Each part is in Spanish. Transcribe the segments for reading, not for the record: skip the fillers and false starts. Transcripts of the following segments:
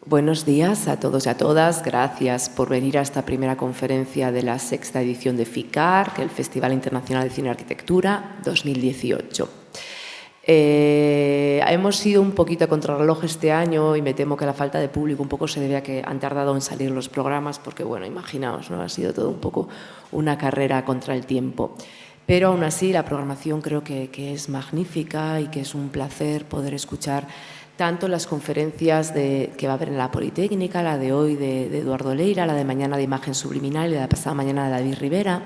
Buenos días a todos y a todas. Gracias por venir a esta primera conferencia de la sexta edición de FICAR, el Festival Internacional de Cine y Arquitectura 2018. Hemos ido un poquito a contrarreloj este año y me temo que la falta de público un poco se debe a que han tardado en salir los programas porque, bueno, imaginaos, ¿no? Ha sido todo un poco una carrera contra el tiempo. Pero aún así la programación creo que es magnífica y que es un placer poder escuchar tanto las conferencias que va a haber en la Politécnica, la de hoy de Eduardo Leira, la de mañana de Imagen Subliminal y la de pasada mañana de David Rivera.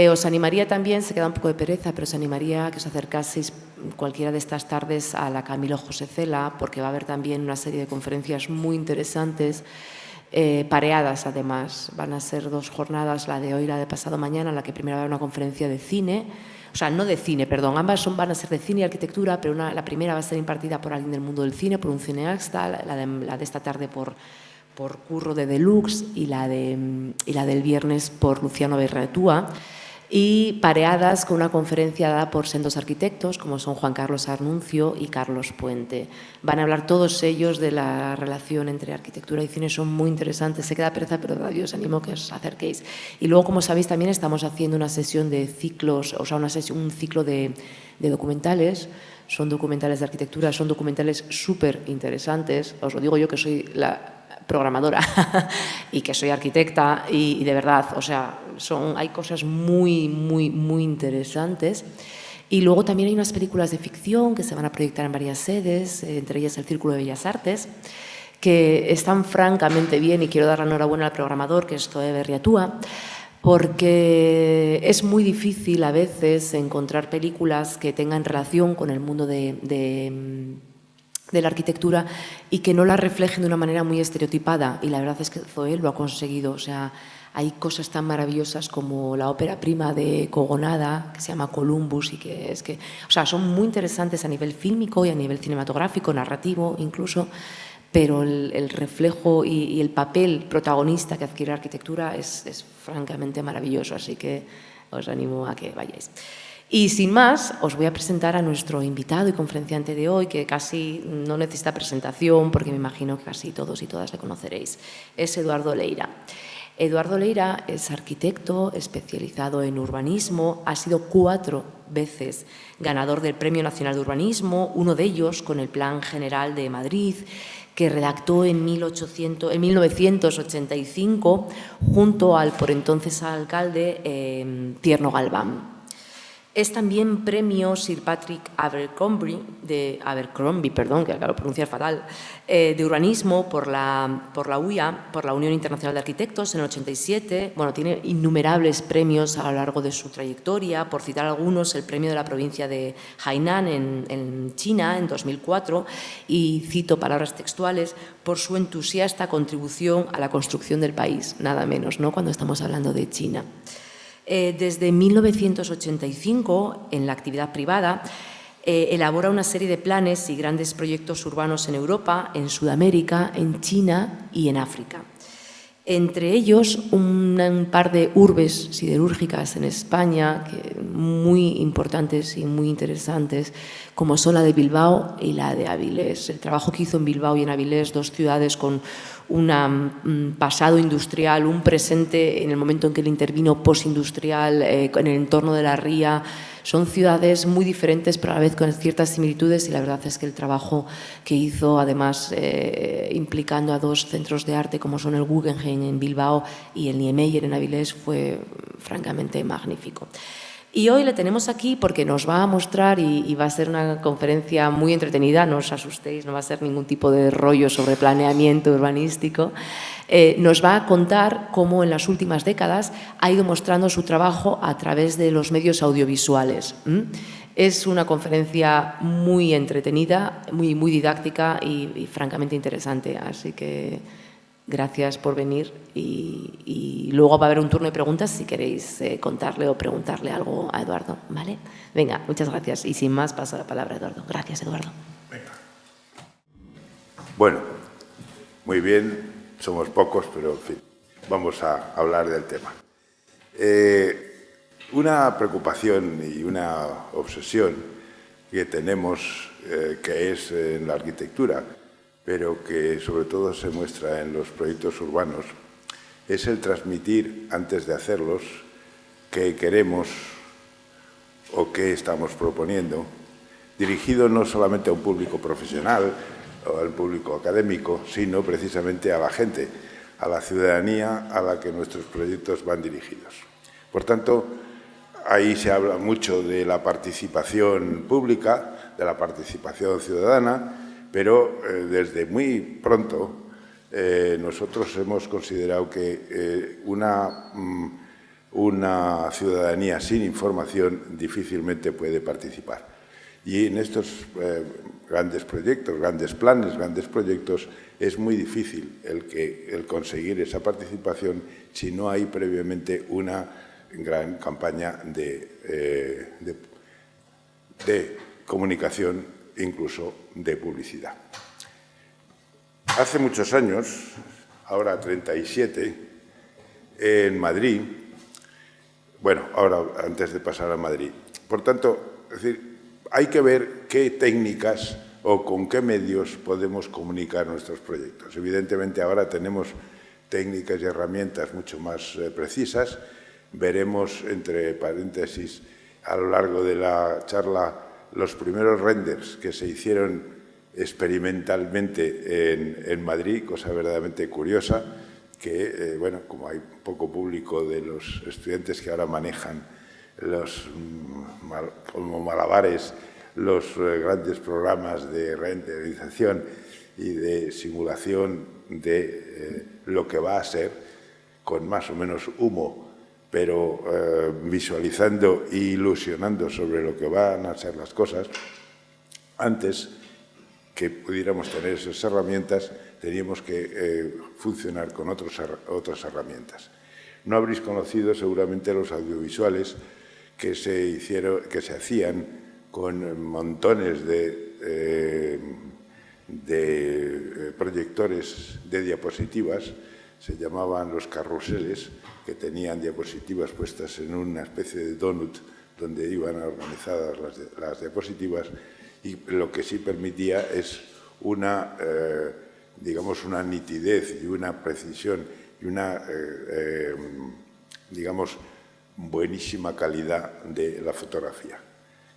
Os animaría también, se queda un poco de pereza, pero os animaría a que os acercaseis cualquiera de estas tardes a la Camilo José Cela, porque va a haber también una serie de conferencias muy interesantes, pareadas además. Van a ser dos jornadas, la de hoy y la de pasado mañana, en la que primero va a haber una conferencia de cine, o sea, no de cine, perdón, ambas van a ser de cine y arquitectura, pero la primera va a ser impartida por alguien del mundo del cine, por un cineasta, la de esta tarde por Curro de Deluxe y la del viernes por Luciano Berratúa, y pareadas con una conferencia dada por sendos arquitectos, como son Juan Carlos Arnuncio y Carlos Puente. Van a hablar todos ellos de la relación entre arquitectura y cine, son muy interesantes. Se queda pereza, pero yo os animo a que os acerquéis. Y luego, como sabéis, también estamos haciendo una sesión de ciclos, o sea, un ciclo de documentales. Son documentales de arquitectura, son documentales súper interesantes. Os lo digo yo, que soy la programadora y que soy arquitecta, y de verdad, o sea, hay cosas muy, muy, muy interesantes. Y luego también hay unas películas de ficción que se van a proyectar en varias sedes, entre ellas el Círculo de Bellas Artes, que están francamente bien, y quiero dar la enhorabuena al programador, que es Zoe Berriatúa, porque es muy difícil a veces encontrar películas que tengan relación con el mundo de la arquitectura y que no la reflejen de una manera muy estereotipada, y la verdad es que Zoe lo ha conseguido. O sea, hay cosas tan maravillosas como la ópera prima de Kogonada, que se llama Columbus, y o sea, son muy interesantes a nivel fílmico y a nivel cinematográfico, narrativo incluso, pero el reflejo y el papel protagonista que adquiere la arquitectura es francamente maravilloso, así que os animo a que vayáis. Y sin más, os voy a presentar a nuestro invitado y conferenciante de hoy, que casi no necesita presentación, porque me imagino que casi todos y todas le conoceréis. Es Eduardo Leira. Eduardo Leira es arquitecto especializado en urbanismo, ha sido 4 veces ganador del Premio Nacional de Urbanismo, uno de ellos con el Plan General de Madrid, que redactó en 1985 junto al por entonces alcalde Tierno Galván. Es también premio Sir Patrick Abercrombie, que acabo de pronunciar fatal, de urbanismo por la UIA, por la Unión Internacional de Arquitectos, en el 87. Bueno, tiene innumerables premios a lo largo de su trayectoria. Por citar algunos, el premio de la provincia de Hainan en China en 2004, y cito palabras textuales, por su entusiasta contribución a la construcción del país, nada menos, ¿no?, cuando estamos hablando de China. Desde 1985, en la actividad privada, elabora una serie de planes y grandes proyectos urbanos en Europa, en Sudamérica, en China y en África. Entre ellos, un par de urbes siderúrgicas en España muy importantes y muy interesantes, como son la de Bilbao y la de Avilés. El trabajo que hizo en Bilbao y en Avilés, 2 ciudades con un pasado industrial, un presente en el momento en que él intervino postindustrial, en el entorno de la ría. Son ciudades muy diferentes, pero a la vez con ciertas similitudes, y la verdad es que el trabajo que hizo, además implicando a 2 centros de arte como son el Guggenheim en Bilbao y el Niemeyer en Avilés, fue francamente magnífico. Y hoy le tenemos aquí porque nos va a mostrar, y va a ser una conferencia muy entretenida, no os asustéis, no va a ser ningún tipo de rollo sobre planeamiento urbanístico. Nos va a contar cómo en las últimas décadas ha ido mostrando su trabajo a través de los medios audiovisuales. Es una conferencia muy entretenida, muy, muy didáctica y francamente interesante, así que gracias por venir, y luego va a haber un turno de preguntas si queréis contarle o preguntarle algo a Eduardo, ¿vale? Venga, muchas gracias, y sin más paso la palabra a Eduardo. Gracias, Eduardo. Venga. Bueno, muy bien, somos pocos, pero en fin, vamos a hablar del tema. Una preocupación y una obsesión que tenemos, que es en la arquitectura, pero que sobre todo se muestra en los proyectos urbanos, es el transmitir, antes de hacerlos, qué queremos o qué estamos proponiendo, dirigido no solamente a un público profesional o al público académico, sino precisamente a la gente, a la ciudadanía a la que nuestros proyectos van dirigidos. Por tanto, ahí se habla mucho de la participación pública, de la participación ciudadana, pero desde muy pronto nosotros hemos considerado que una ciudadanía sin información difícilmente puede participar. Y en estos grandes proyectos, grandes planes, grandes proyectos, es muy difícil el conseguir esa participación si no hay previamente una gran campaña de comunicación, incluso de publicidad. Hace muchos años, ahora 37, en Madrid, bueno, ahora antes de pasar a Madrid, por tanto, es decir, hay que ver qué técnicas o con qué medios podemos comunicar nuestros proyectos. Evidentemente, ahora tenemos técnicas y herramientas mucho más precisas. Veremos, entre paréntesis, a lo largo de la charla, los primeros renders que se hicieron experimentalmente en Madrid, cosa verdaderamente curiosa, que, bueno, como hay poco público de los estudiantes que ahora manejan como malabares los grandes programas de renderización y de simulación de lo que va a ser, con más o menos humo, pero visualizando e ilusionando sobre lo que van a ser las cosas. Antes que pudiéramos tener esas herramientas, teníamos que funcionar con otras herramientas. No habréis conocido seguramente los audiovisuales que se hacían con montones de proyectores de diapositivas, se llamaban los carruseles, que tenían diapositivas puestas en una especie de donut donde iban organizadas las diapositivas, y lo que sí permitía es digamos, una nitidez y una precisión y una, digamos, buenísima calidad de la fotografía.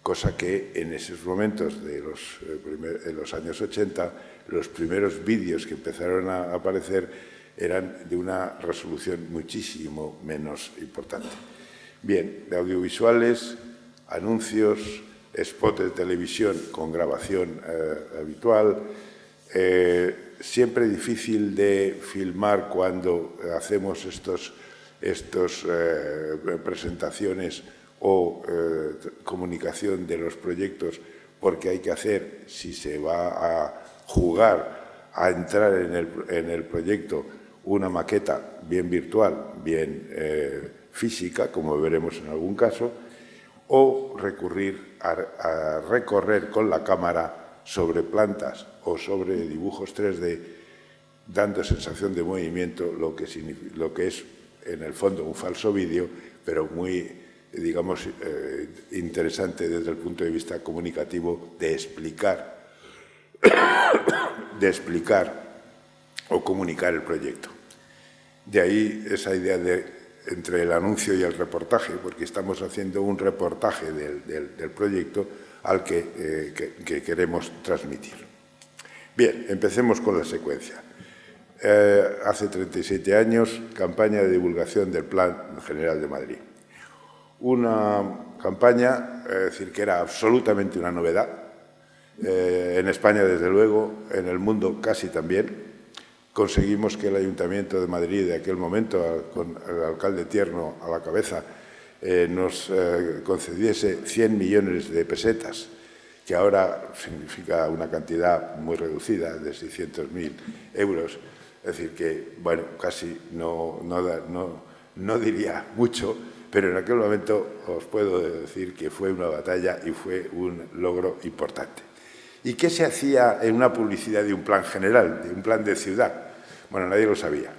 Cosa que en esos momentos de los años 80, los primeros vídeos que empezaron a aparecer eran de una resolución muchísimo menos importante. Bien, de audiovisuales, anuncios, spots de televisión con grabación habitual, siempre difícil de filmar cuando hacemos estas presentaciones o comunicación de los proyectos, porque hay que hacer, si se va a jugar a entrar en el proyecto, una maqueta bien virtual, bien física, como veremos en algún caso, o recurrir a recorrer con la cámara sobre plantas o sobre dibujos 3D, dando sensación de movimiento, lo que es en el fondo un falso vídeo, pero muy, digamos, interesante desde el punto de vista comunicativo de explicar o comunicar el proyecto. De ahí esa idea entre el anuncio y el reportaje, porque estamos haciendo un reportaje del proyecto al que queremos transmitir. Bien, empecemos con la secuencia. Hace 37 años, campaña de divulgación del Plan General de Madrid. Una campaña, es decir, que era absolutamente una novedad, en España desde luego, en el mundo casi también. Conseguimos que el Ayuntamiento de Madrid de aquel momento, con el alcalde Tierno a la cabeza, nos concediese 100 millones de pesetas, que ahora significa una cantidad muy reducida de 600.000 euros. Es decir, que, bueno, casi no diría mucho, pero en aquel momento os puedo decir que fue una batalla y fue un logro importante. ¿Y qué se hacía en una publicidad de un plan general, de un plan de ciudad? Bueno, nadie lo sabía.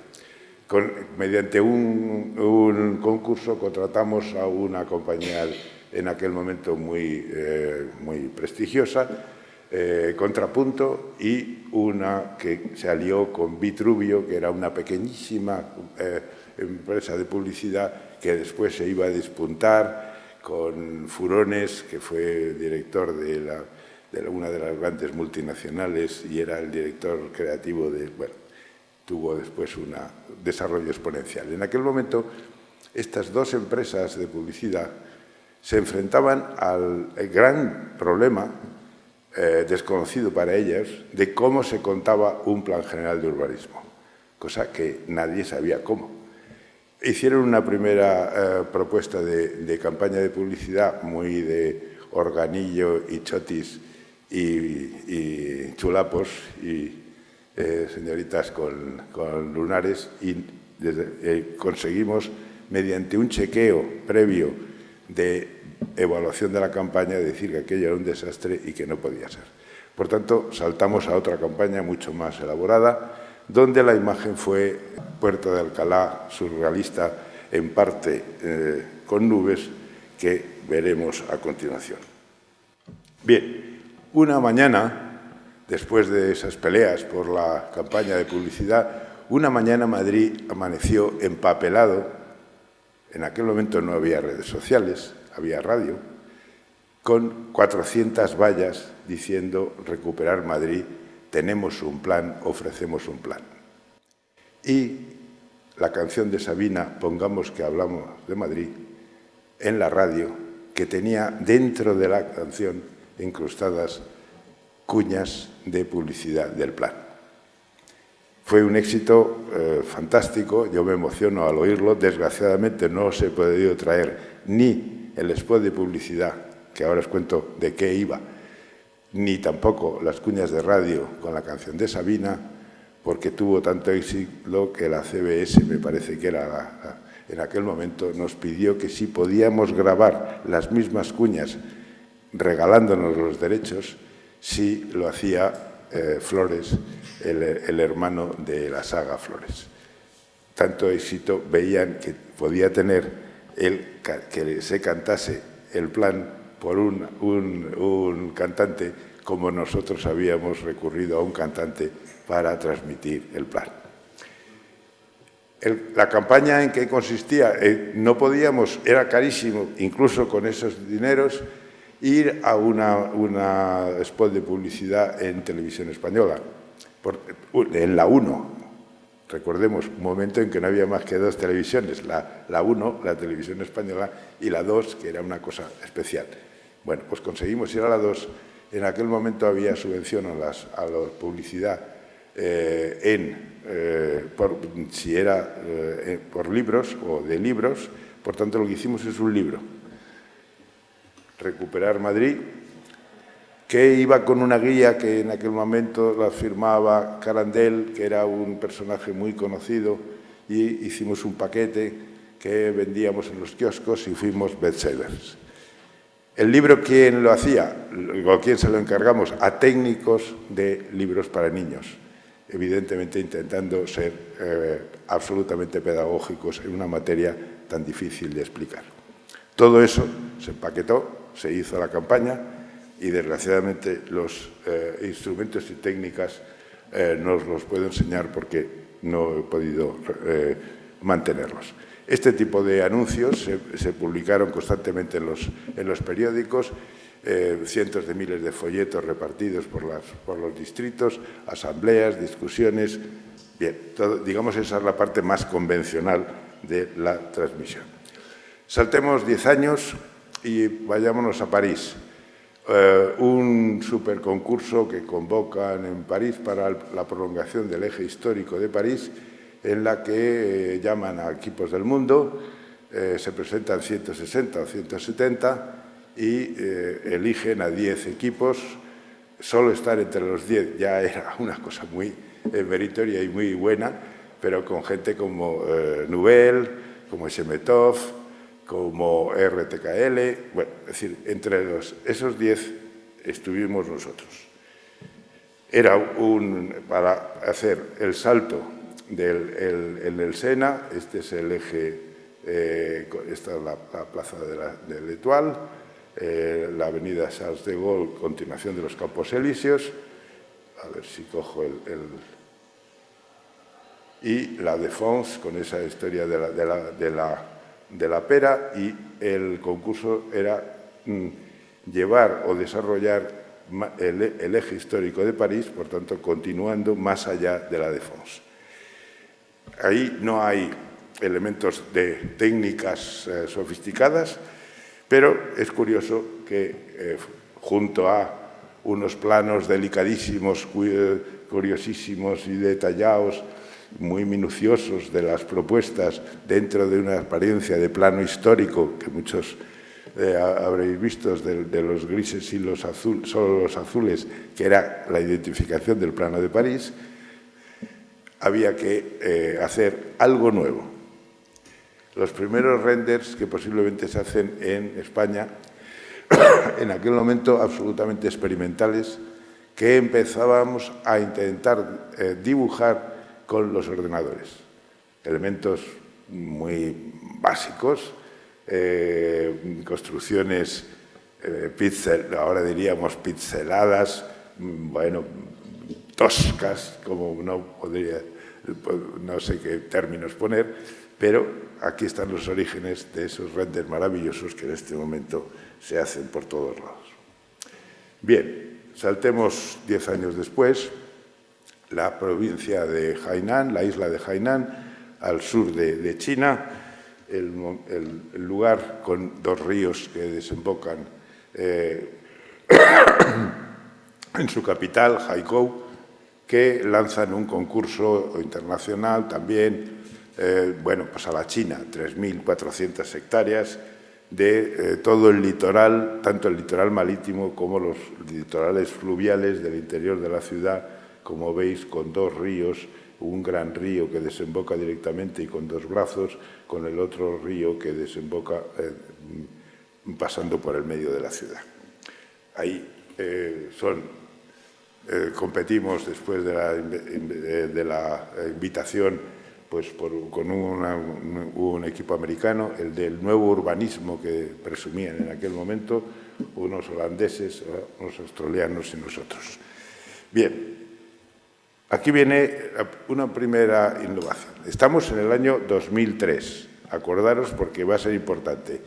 Mediante un concurso contratamos a una compañía en aquel momento muy prestigiosa, Contrapunto, y una que se alió con Vitruvio, que era una pequeñísima empresa de publicidad que después se iba a despuntar, con Furones, que fue director de una de las grandes multinacionales y era el director creativo de... Bueno, tuvo después un desarrollo exponencial. En aquel momento, estas dos empresas de publicidad se enfrentaban al gran problema desconocido para ellas de cómo se contaba un plan general de urbanismo, cosa que nadie sabía cómo. Hicieron una primera propuesta de campaña de publicidad muy de organillo y chotis y chulapos y señoritas con lunares, y conseguimos, mediante un chequeo previo de evaluación de la campaña, decir que aquello era un desastre y que no podía ser. Por tanto, saltamos a otra campaña mucho más elaborada, donde la imagen fue Puerto de Alcalá, surrealista, en parte con nubes, que veremos a continuación. Bien, una mañana, después de esas peleas por la campaña de publicidad, una mañana Madrid amaneció empapelado. En aquel momento no había redes sociales, había radio, con 400 vallas diciendo: recuperar Madrid, tenemos un plan, ofrecemos un plan. Y la canción de Sabina, Pongamos que hablamos de Madrid, en la radio, que tenía dentro de la canción incrustadas cuñas de publicidad del plan. Fue un éxito fantástico, yo me emociono al oírlo. Desgraciadamente no os he podido traer ni el spot de publicidad, que ahora os cuento de qué iba, ni tampoco las cuñas de radio con la canción de Sabina, porque tuvo tanto éxito que la CBS, me parece que era en aquel momento, nos pidió que si podíamos grabar las mismas cuñas regalándonos los derechos, si lo hacía Flores, el hermano de la saga Flores. Tanto éxito veían que podía tener que se cantase el plan por un cantante, como nosotros habíamos recurrido a un cantante para transmitir el plan. La campaña, ¿en qué consistía? No podíamos, era carísimo, incluso con esos dineros, ir a una spot de publicidad en Televisión Española, en la 1. Recordemos, un momento en que no había más que dos televisiones, la 1, la Televisión Española, y la 2, que era una cosa especial. Bueno, pues conseguimos ir a la 2. En aquel momento había subvención a la publicidad si era por libros o de libros. Por tanto, lo que hicimos es un libro, Recuperar Madrid, que iba con una guía que en aquel momento la firmaba Carandel, que era un personaje muy conocido, y hicimos un paquete que vendíamos en los kioscos y fuimos bestsellers. El libro, ¿quién lo hacía? ¿O quién se lo encargamos? A técnicos de libros para niños, evidentemente intentando ser absolutamente pedagógicos en una materia tan difícil de explicar. Todo eso se empaquetó, se hizo la campaña y, desgraciadamente, los instrumentos y técnicas no os los puedo enseñar porque no he podido mantenerlos. Este tipo de anuncios se publicaron constantemente en los periódicos, cientos de miles de folletos repartidos por los distritos, asambleas, discusiones. Bien, digamos, esa es la parte más convencional de la transmisión. Saltemos 10 años y vayámonos a París. Un superconcurso que convocan en París para la prolongación del eje histórico de París, en la que llaman a equipos del mundo, se presentan 160 o 170 y eligen a 10 equipos. Solo estar entre los 10 ya era una cosa muy meritoria y muy buena, pero con gente como Nouvel, como Shemetov, como RTKL, bueno, es decir, entre esos 10 estuvimos nosotros. Era para hacer el salto en el Sena, este es el eje, esta es la plaza de l'Étoile, la avenida Charles de Gaulle, continuación de los Campos Elíseos, a ver si cojo y la Défense, con esa historia de la pera, y el concurso era llevar o desarrollar el eje histórico de París, por tanto, continuando más allá de la Défense. Ahí no hay elementos de técnicas sofisticadas, pero es curioso que junto a unos planos delicadísimos, curiosísimos y detallados, muy minuciosos de las propuestas dentro de una apariencia de plano histórico que muchos habréis visto de los grises y solo los azules, que era la identificación del plano de París, había que hacer algo nuevo. Los primeros renders que posiblemente se hacen en España, en aquel momento absolutamente experimentales, que empezábamos a intentar dibujar con los ordenadores. Elementos muy básicos, construcciones ahora diríamos pixeladas, bueno, toscas, como no sé qué términos poner, pero aquí están los orígenes de esos renders maravillosos que en este momento se hacen por todos lados. Bien, saltemos 10 años después. La provincia de Hainan, la isla de Hainan, al sur de China, el lugar con dos ríos que desembocan en su capital, Haikou, que lanzan un concurso internacional también, bueno, pues a la China, 3.400 hectáreas de todo el litoral, tanto el litoral marítimo como los litorales fluviales del interior de la ciudad, como veis, con dos ríos, un gran río que desemboca directamente y con dos brazos, con el otro río que desemboca pasando por el medio de la ciudad. Ahí competimos después de la invitación pues con un equipo americano, el del nuevo urbanismo que presumían en aquel momento, unos holandeses, unos australianos y nosotros. Bien. Aquí viene una primera innovación. Estamos en el año 2003, acordaros porque va a ser importante.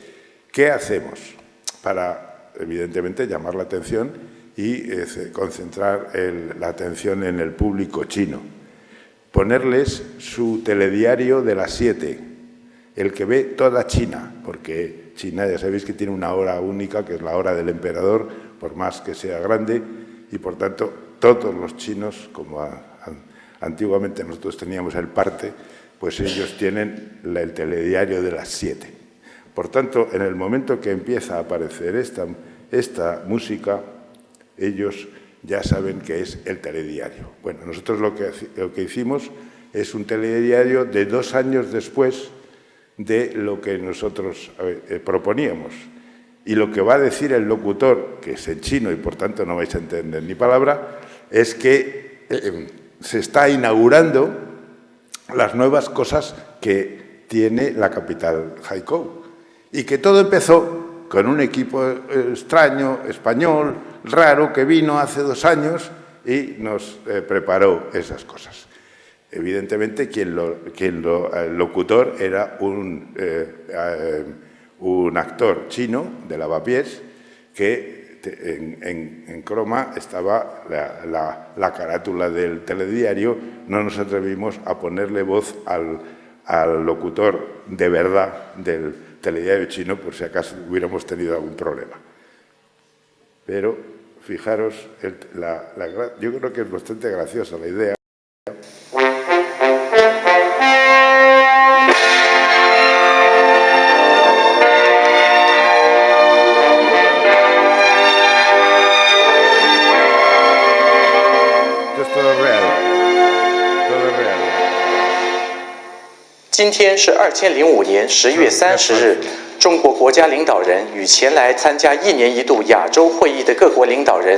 ¿Qué hacemos para, evidentemente, llamar la atención y concentrar la atención en el público chino? Ponerles su telediario de las 7, el que ve toda China, porque China ya sabéis que tiene una hora única, que es la hora del emperador, por más que sea grande, y por tanto todos los chinos, como antiguamente nosotros teníamos el parte, pues ellos tienen el telediario de las 7. Por tanto, en el momento que empieza a aparecer esta música, ellos ya saben que es el telediario. Bueno, nosotros lo que hicimos es un telediario de 2 años después de lo que nosotros proponíamos. Y lo que va a decir el locutor, que es en chino y por tanto no vais a entender ni palabra, es que se está inaugurando las nuevas cosas que tiene la capital, Haikou. Y que todo empezó con un equipo extraño, español, raro, que vino hace 2 años y nos preparó esas cosas. Evidentemente, el locutor era un actor chino de Lavapiés que en croma estaba la carátula del telediario. No nos atrevimos a ponerle voz al locutor de verdad del telediario chino por si acaso hubiéramos tenido algún problema. Pero fijaros, yo creo que es bastante graciosa la idea. Esto es todo real. Todo real. 今天是2005年10月30日，中国国家领导人与前来参加1年1度亚洲会议的各国领导人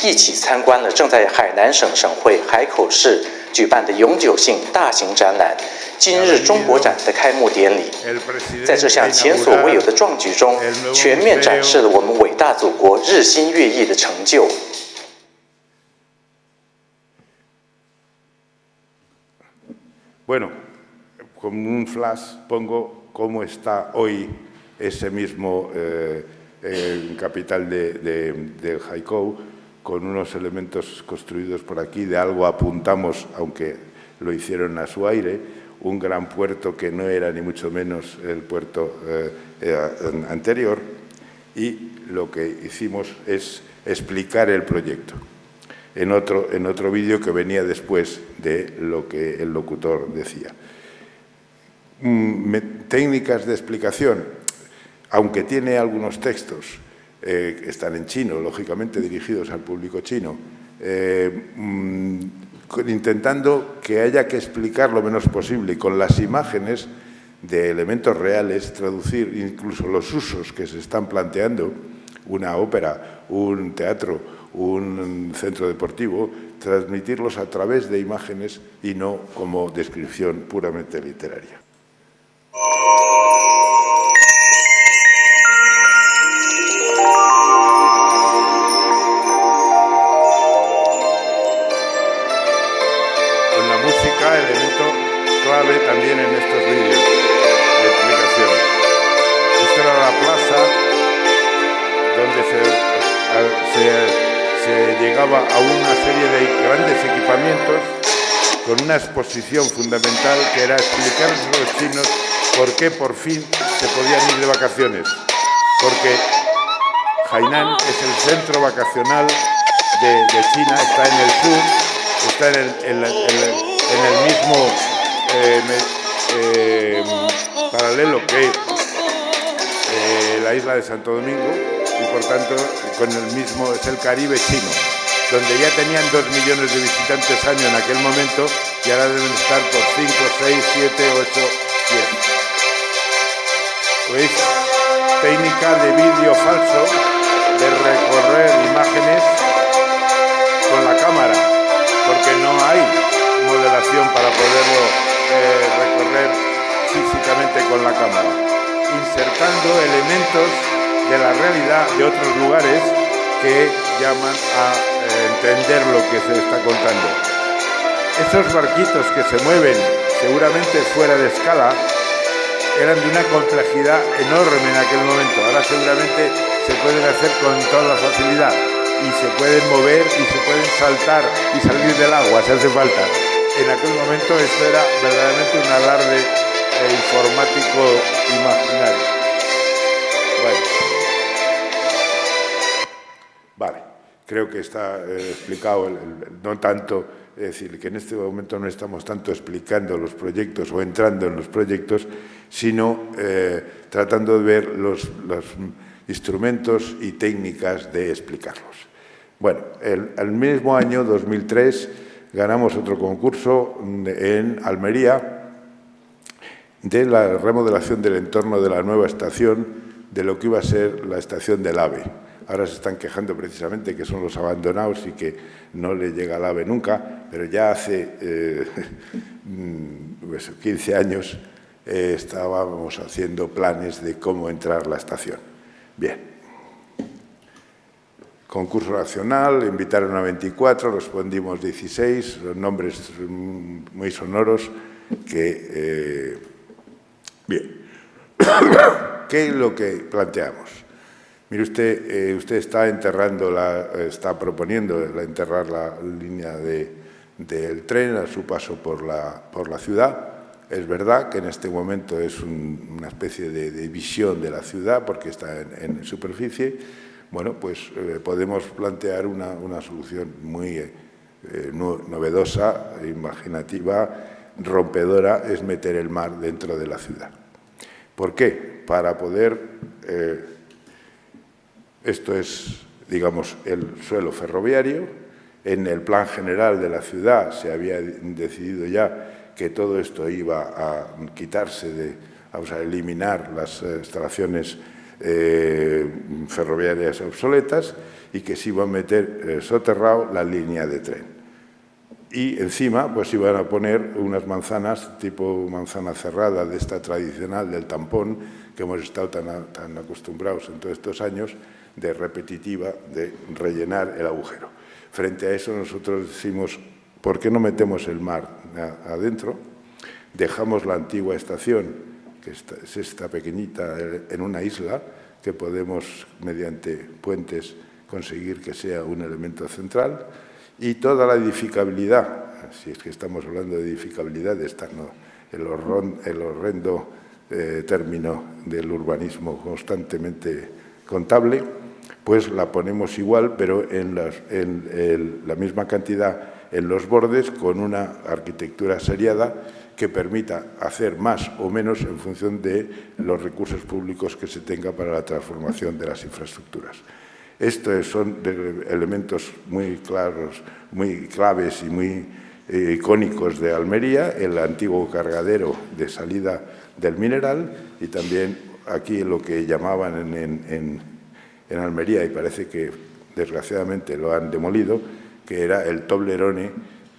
一起参观了正在海南省省会海口市举办的永久性大型展览今日中国展的开幕典礼，在这项前所未有的壮举中，全面展示了我们伟大祖国日新月异的成就。Bueno, con un flash pongo cómo está hoy ese mismo capital del Haikou, con unos elementos construidos por aquí, de algo apuntamos, aunque lo hicieron a su aire, un gran puerto que no era ni mucho menos el puerto anterior, y lo que hicimos es explicar el proyecto en otro vídeo que venía después de lo que el locutor decía. Técnicas de explicación, aunque tiene algunos textos que están en chino, lógicamente dirigidos al público chino, intentando que haya que explicar lo menos posible y con las imágenes de elementos reales, traducir incluso los usos que se están planteando, una ópera, un teatro, un centro deportivo, transmitirlos a través de imágenes y no como descripción puramente literaria. Con la música, elemento clave también en estos vídeos de explicación. Esta era la plaza donde se llegaba a una serie de grandes equipamientos con una exposición fundamental que era explicarles a los chinos por qué por fin se podían ir de vacaciones. Porque Hainan es el centro vacacional de China, está en el sur, está en el mismo paralelo que la isla de Santo Domingo, y por tanto con el mismo, es el Caribe chino, donde ya tenían 2 millones de visitantes año en aquel momento y ahora deben estar por 5, 6, 7, 8, 10. ¿Veis? Técnica de vídeo falso, de recorrer imágenes con la cámara, porque no hay modelación para poderlo recorrer físicamente con la cámara, insertando elementos de la realidad de otros lugares que llaman a entender lo que se está contando. Esos barquitos que se mueven, seguramente fuera de escala, eran de una complejidad enorme en aquel momento. Ahora seguramente se pueden hacer con toda facilidad y se pueden mover y se pueden saltar y salir del agua si hace falta. En aquel momento esto era verdaderamente un alarde informático imaginario. Bueno. Vale, creo que está explicado, no tanto, es decir, que en este momento no estamos tanto explicando los proyectos o entrando en los proyectos, sino tratando de ver los instrumentos y técnicas de explicarlos. Bueno, el mismo año, 2003, ganamos otro concurso en Almería de la remodelación del entorno de la nueva estación, de lo que iba a ser la estación del AVE. Ahora se están quejando precisamente que son los abandonados y que no le llega el AVE nunca, pero ya hace 15 años estábamos haciendo planes de cómo entrar a la estación. Bien. Concurso nacional, invitaron a 24, respondimos 16, los nombres muy sonoros que... bien. ¿Qué es lo que planteamos? Mire usted, usted está proponiendo enterrar la línea del tren a su paso por la ciudad. Es verdad que en este momento es una especie de visión de la ciudad porque está en superficie. Bueno, pues podemos plantear una solución muy novedosa, imaginativa, rompedora, es meter el mar dentro de la ciudad. ¿Por qué? Para poder... esto es, digamos, el suelo ferroviario. En el plan general de la ciudad se había decidido ya que todo esto iba a quitarse, a eliminar las instalaciones ferroviarias obsoletas y que se iba a meter soterrado la línea de tren. y encima pues iban a poner unas manzanas tipo manzana cerrada, de esta tradicional del tampón, que hemos estado tan acostumbrados en todos estos años, de repetitiva, de rellenar el agujero. Frente a eso nosotros decimos, ¿por qué no metemos el mar adentro? Dejamos la antigua estación, que es esta pequeñita, en una isla, que podemos, mediante puentes, conseguir que sea un elemento central, y toda la edificabilidad, si es que estamos hablando de edificabilidad, el horrendo término del urbanismo constantemente contable, pues la ponemos igual, pero en la misma cantidad en los bordes, con una arquitectura seriada que permita hacer más o menos en función de los recursos públicos que se tenga para la transformación de las infraestructuras. Estos son elementos muy claros, muy claves y muy icónicos de Almería, el antiguo cargadero de salida del mineral, y también aquí lo que llamaban en Almería, y parece que desgraciadamente lo han demolido, que era el Toblerone,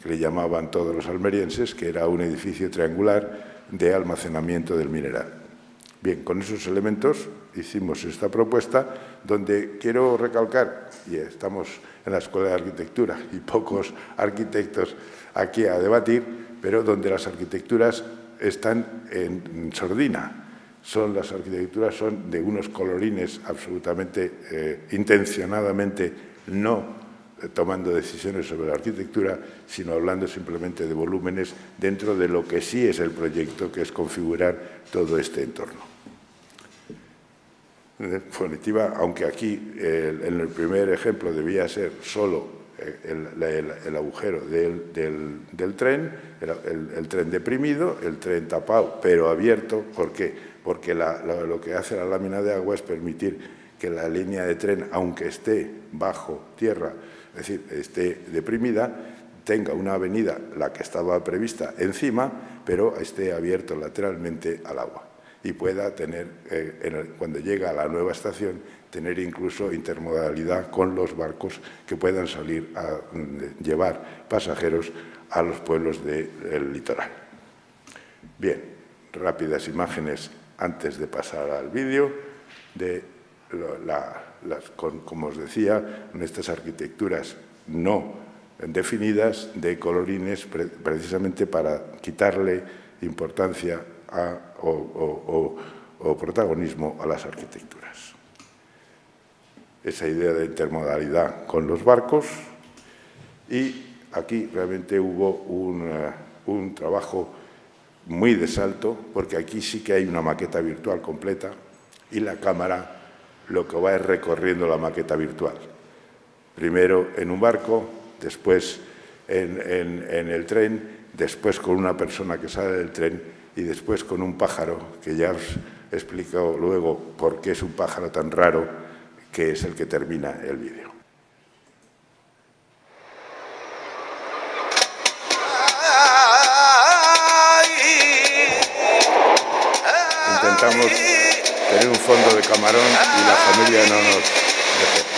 que le llamaban todos los almerienses, que era un edificio triangular de almacenamiento del mineral. Bien, con esos elementos hicimos esta propuesta, donde quiero recalcar, y estamos en la Escuela de Arquitectura y pocos arquitectos aquí a debatir, pero donde las arquitecturas están en sordina. Las arquitecturas son de unos colorines absolutamente intencionadamente no tomando decisiones sobre la arquitectura, sino hablando simplemente de volúmenes dentro de lo que sí es el proyecto, que es configurar todo este entorno. En definitiva, aunque aquí en el primer ejemplo debía ser solo el agujero del tren, el tren deprimido, el tren tapado pero abierto. ¿Por qué? Porque lo que hace la lámina de agua es permitir que la línea de tren, aunque esté bajo tierra, es decir, esté deprimida, tenga una avenida, la que estaba prevista, encima, pero esté abierto lateralmente al agua y pueda tener, cuando llega a la nueva estación, tener incluso intermodalidad con los barcos que puedan salir a llevar pasajeros a los pueblos del litoral. Bien, rápidas imágenes antes de pasar al vídeo de como os decía, en estas arquitecturas no definidas de colorines, precisamente para quitarle importancia o protagonismo a las arquitecturas. Esa idea de intermodalidad con los barcos, y aquí realmente hubo un trabajo muy de salto, porque aquí sí que hay una maqueta virtual completa y la cámara lo que va es recorriendo la maqueta virtual. Primero en un barco, después en el tren, después con una persona que sale del tren y después con un pájaro, que ya os he explicado luego por qué es un pájaro tan raro, que es el que termina el vídeo. Intentamos tener un fondo de camarón y la familia no nos dejó.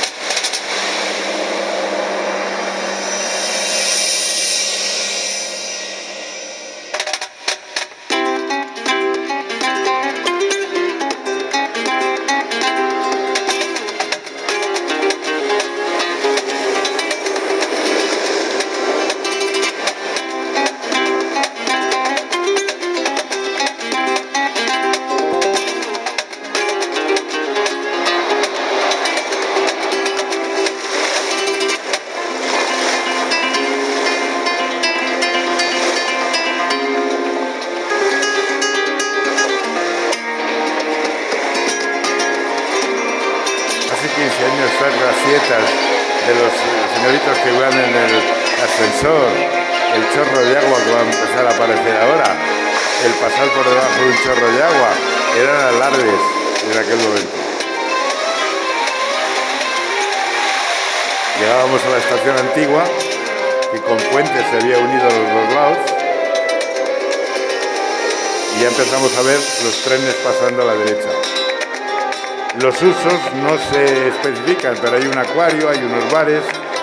De los señoritos que van en el ascensor, el chorro de agua que va a empezar a aparecer ahora, el pasar por debajo de un chorro de agua, eran alardes en aquel momento. Llegábamos a la estación antigua, que con puentes se había unido a los dos lados, y ya empezamos a ver los trenes pasando a la derecha. Los usos no se especifican, pero hay un acuario, hay unos bares,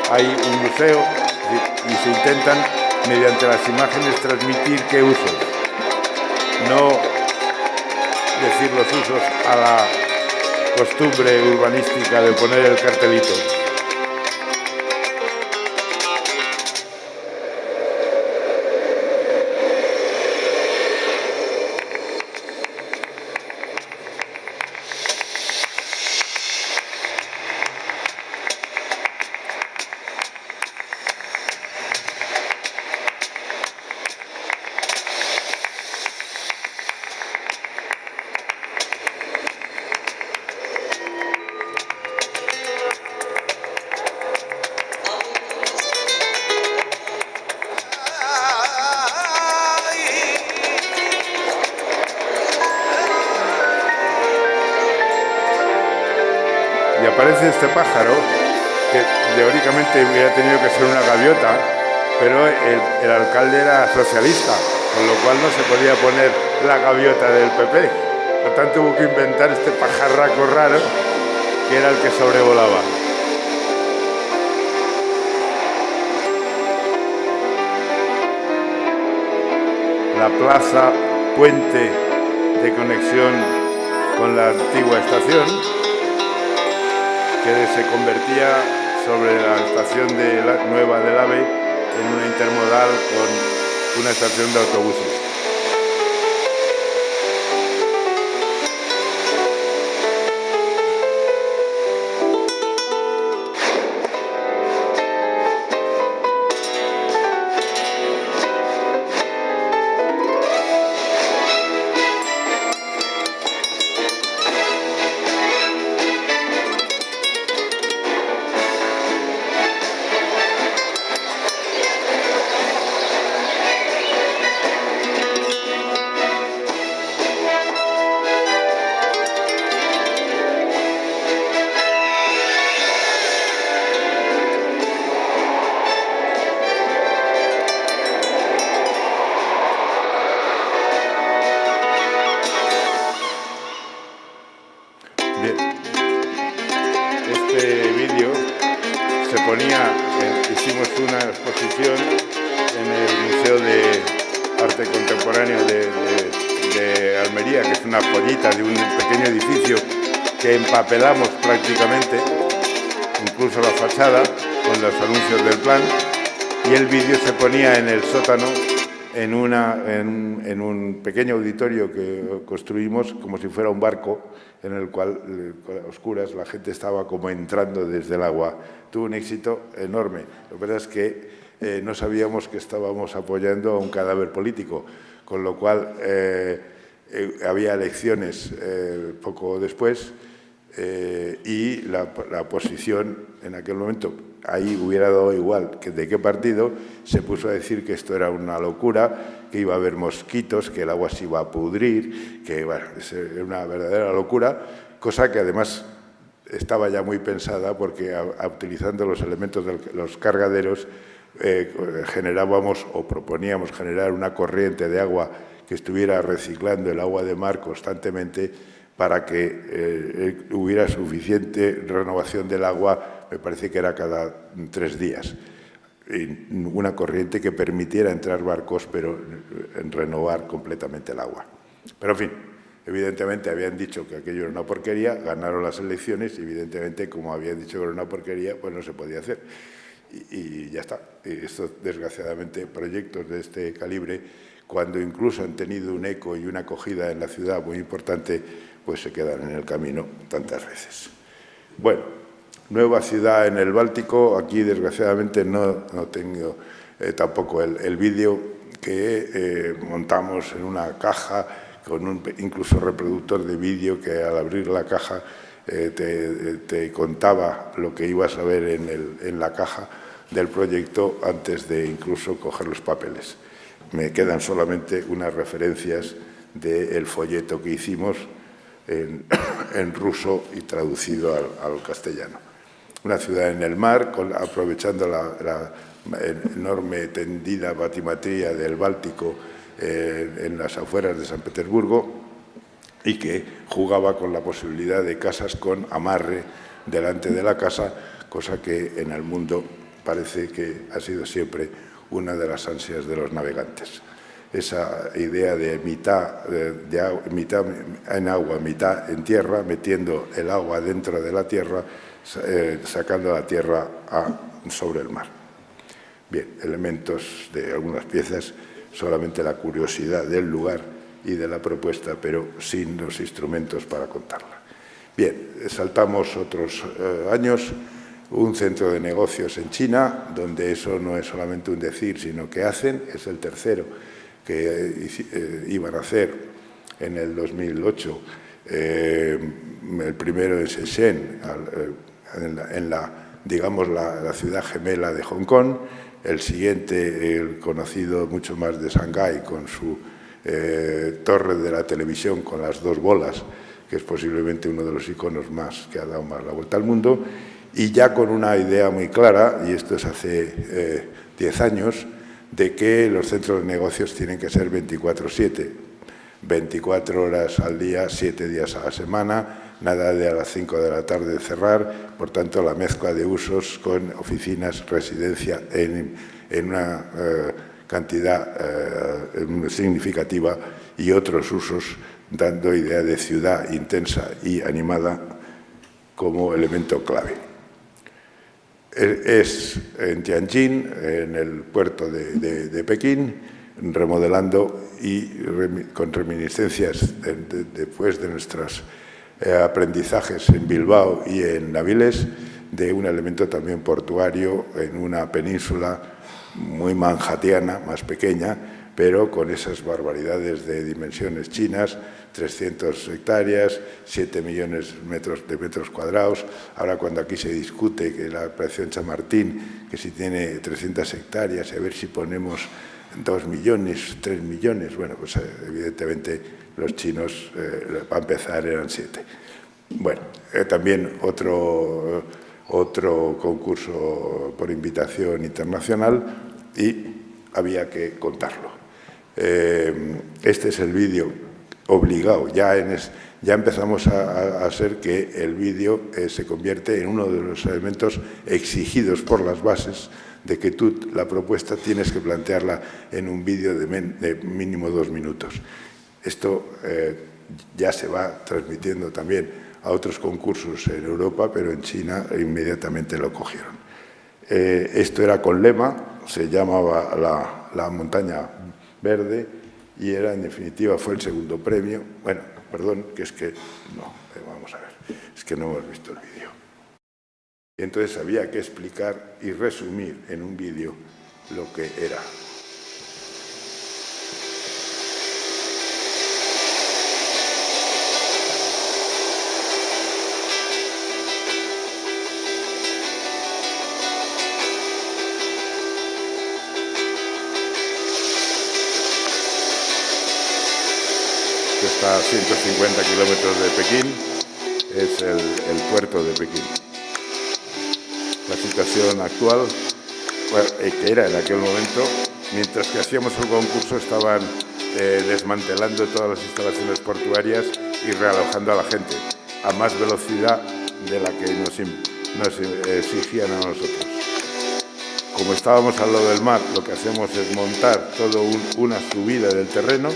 hay un museo, y se intentan mediante las imágenes transmitir qué usos, no decir los usos a la costumbre urbanística de poner el cartelito. Y aparece este pájaro, que teóricamente hubiera tenido que ser una gaviota, pero el alcalde era socialista, con lo cual no se podía poner la gaviota del PP. Por tanto, hubo que inventar este pajarraco raro, que era el que sobrevolaba. La plaza puente de conexión con la antigua estación, que se convertía sobre la estación nueva del AVE en una intermodal con una estación de autobuses. Bien, este vídeo se ponía, hicimos una exposición en el Museo de Arte Contemporáneo de Almería, que es una joyita de un pequeño edificio que empapelamos prácticamente, incluso la fachada, con los anuncios del plan, y el vídeo se ponía en el sótano en un pequeño auditorio que construimos como si fuera un barco, en el cual, a oscuras, la gente estaba como entrando desde el agua. Tuvo un éxito enorme. Lo que pasa es que no sabíamos que estábamos apoyando a un cadáver político, con lo cual había elecciones poco después y la oposición en aquel momento, ahí hubiera dado igual que de qué partido, se puso a decir que esto era una locura, que iba a haber mosquitos, que el agua se iba a pudrir, que bueno, era una verdadera locura, cosa que además estaba ya muy pensada porque utilizando los elementos de los cargaderos generábamos o proponíamos generar una corriente de agua que estuviera reciclando el agua de mar constantemente para que hubiera suficiente renovación del agua, me parece que era cada 3 días. Una corriente que permitiera entrar barcos, pero renovar completamente el agua. Pero, en fin, evidentemente habían dicho que aquello era una porquería, ganaron las elecciones y, evidentemente, como habían dicho que era una porquería, pues no se podía hacer. Y ya está. Y esto, desgraciadamente, proyectos de este calibre, cuando incluso han tenido un eco y una acogida en la ciudad muy importante, pues se quedan en el camino tantas veces. Bueno, nueva ciudad en el Báltico. Aquí, desgraciadamente, no tengo tampoco el vídeo que montamos en una caja con un incluso reproductor de vídeo que al abrir la caja te contaba lo que ibas a ver en la caja del proyecto antes de incluso coger los papeles. Me quedan solamente unas referencias del folleto que hicimos en ruso y traducido al castellano. Una ciudad en el mar, aprovechando la enorme tendida batimetría del Báltico en las afueras de San Petersburgo, y que jugaba con la posibilidad de casas con amarre delante de la casa, cosa que en el mundo parece que ha sido siempre una de las ansias de los navegantes. Esa idea de mitad en agua, mitad en tierra, metiendo el agua dentro de la tierra, sacando la tierra sobre el mar. Bien, elementos de algunas piezas, solamente la curiosidad del lugar y de la propuesta, pero sin los instrumentos para contarla. Bien, saltamos otros años, un centro de negocios en China, donde eso no es solamente un decir, sino que hacen, es el tercero que iban a hacer en el 2008, el primero en Shenzhen, en la ciudad gemela de Hong Kong, el siguiente, el conocido mucho más de Shanghái, con su torre de la televisión con las dos bolas, que es posiblemente uno de los iconos más que ha dado más la vuelta al mundo, y ya con una idea muy clara, y esto es hace 10 años, de que los centros de negocios tienen que ser 24/7, 24 horas al día, 7 días a la semana, nada de a las 5 de la tarde cerrar, por tanto la mezcla de usos con oficinas, residencia en una cantidad significativa y otros usos, dando idea de ciudad intensa y animada como elemento clave. Es en Tianjin, en el puerto de Pekín, remodelando y con reminiscencias después de nuestros aprendizajes en Bilbao y en Naviles, de un elemento también portuario en una península muy manhattiana, más pequeña, pero con esas barbaridades de dimensiones chinas, 300 hectáreas, 7 millones de metros cuadrados. Ahora, cuando aquí se discute que la operación Chamartín, que si tiene 300 hectáreas, a ver si ponemos 2 millones, 3 millones, bueno, pues evidentemente los chinos, para empezar, eran 7. Bueno, también otro concurso por invitación internacional y había que contarlo. Este es el vídeo obligado, ya empezamos a hacer que el vídeo se convierte en uno de los elementos exigidos por las bases de que tú la propuesta tienes que plantearla en un vídeo de mínimo 2 minutos. Esto ya se va transmitiendo también a otros concursos en Europa, pero en China inmediatamente lo cogieron. Esto era con lema, se llamaba la montaña verde y era, en definitiva, fue el segundo premio. Bueno, perdón, que es que no, vamos a ver, es que no hemos visto el vídeo. Y entonces había que explicar y resumir en un vídeo lo que era. Está a 150 kilómetros de Pekín, es el puerto de Pekín. La situación actual, bueno, que era en aquel momento, mientras que hacíamos el concurso, estaban desmantelando todas las instalaciones portuarias y realojando a la gente a más velocidad de la que nos exigían a nosotros. Como estábamos al lado del mar, lo que hacemos es montar toda una subida del terreno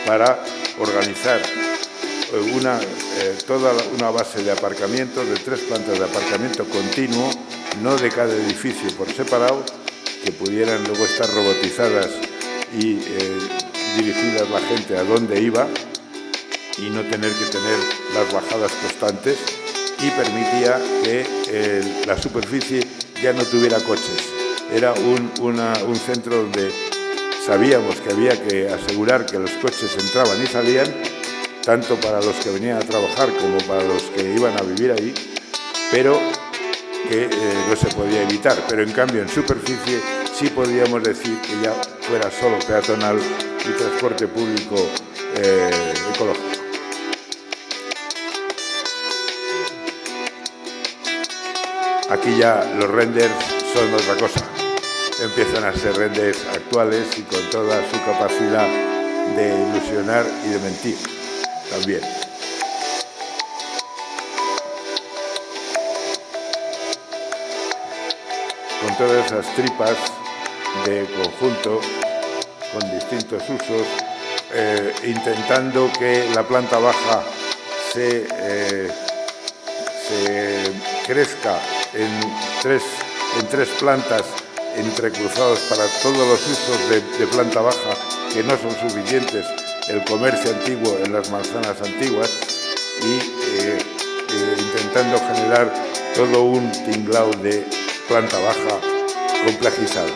para organizar toda una base de aparcamiento, de 3 plantas de aparcamiento continuo, no de cada edificio por separado, que pudieran luego estar robotizadas y dirigidas la gente a donde iba y no tener que tener las bajadas constantes, y permitía que la superficie ya no tuviera coches. Era un centro donde sabíamos que había que asegurar que los coches entraban y salían, tanto para los que venían a trabajar como para los que iban a vivir ahí, pero que no se podía evitar. Pero en cambio en superficie sí podíamos decir que ya fuera solo peatonal y transporte público ecológico. Aquí ya los renders son otra cosa. Empiezan a ser renders actuales y con toda su capacidad de ilusionar y de mentir también. Con todas esas tripas de conjunto con distintos usos, intentando que la planta baja se crezca en tres plantas entrecruzados para todos los usos de planta baja, que no son suficientes, el comercio antiguo en las manzanas antiguas, y intentando generar todo un tinglao de planta baja complejizada.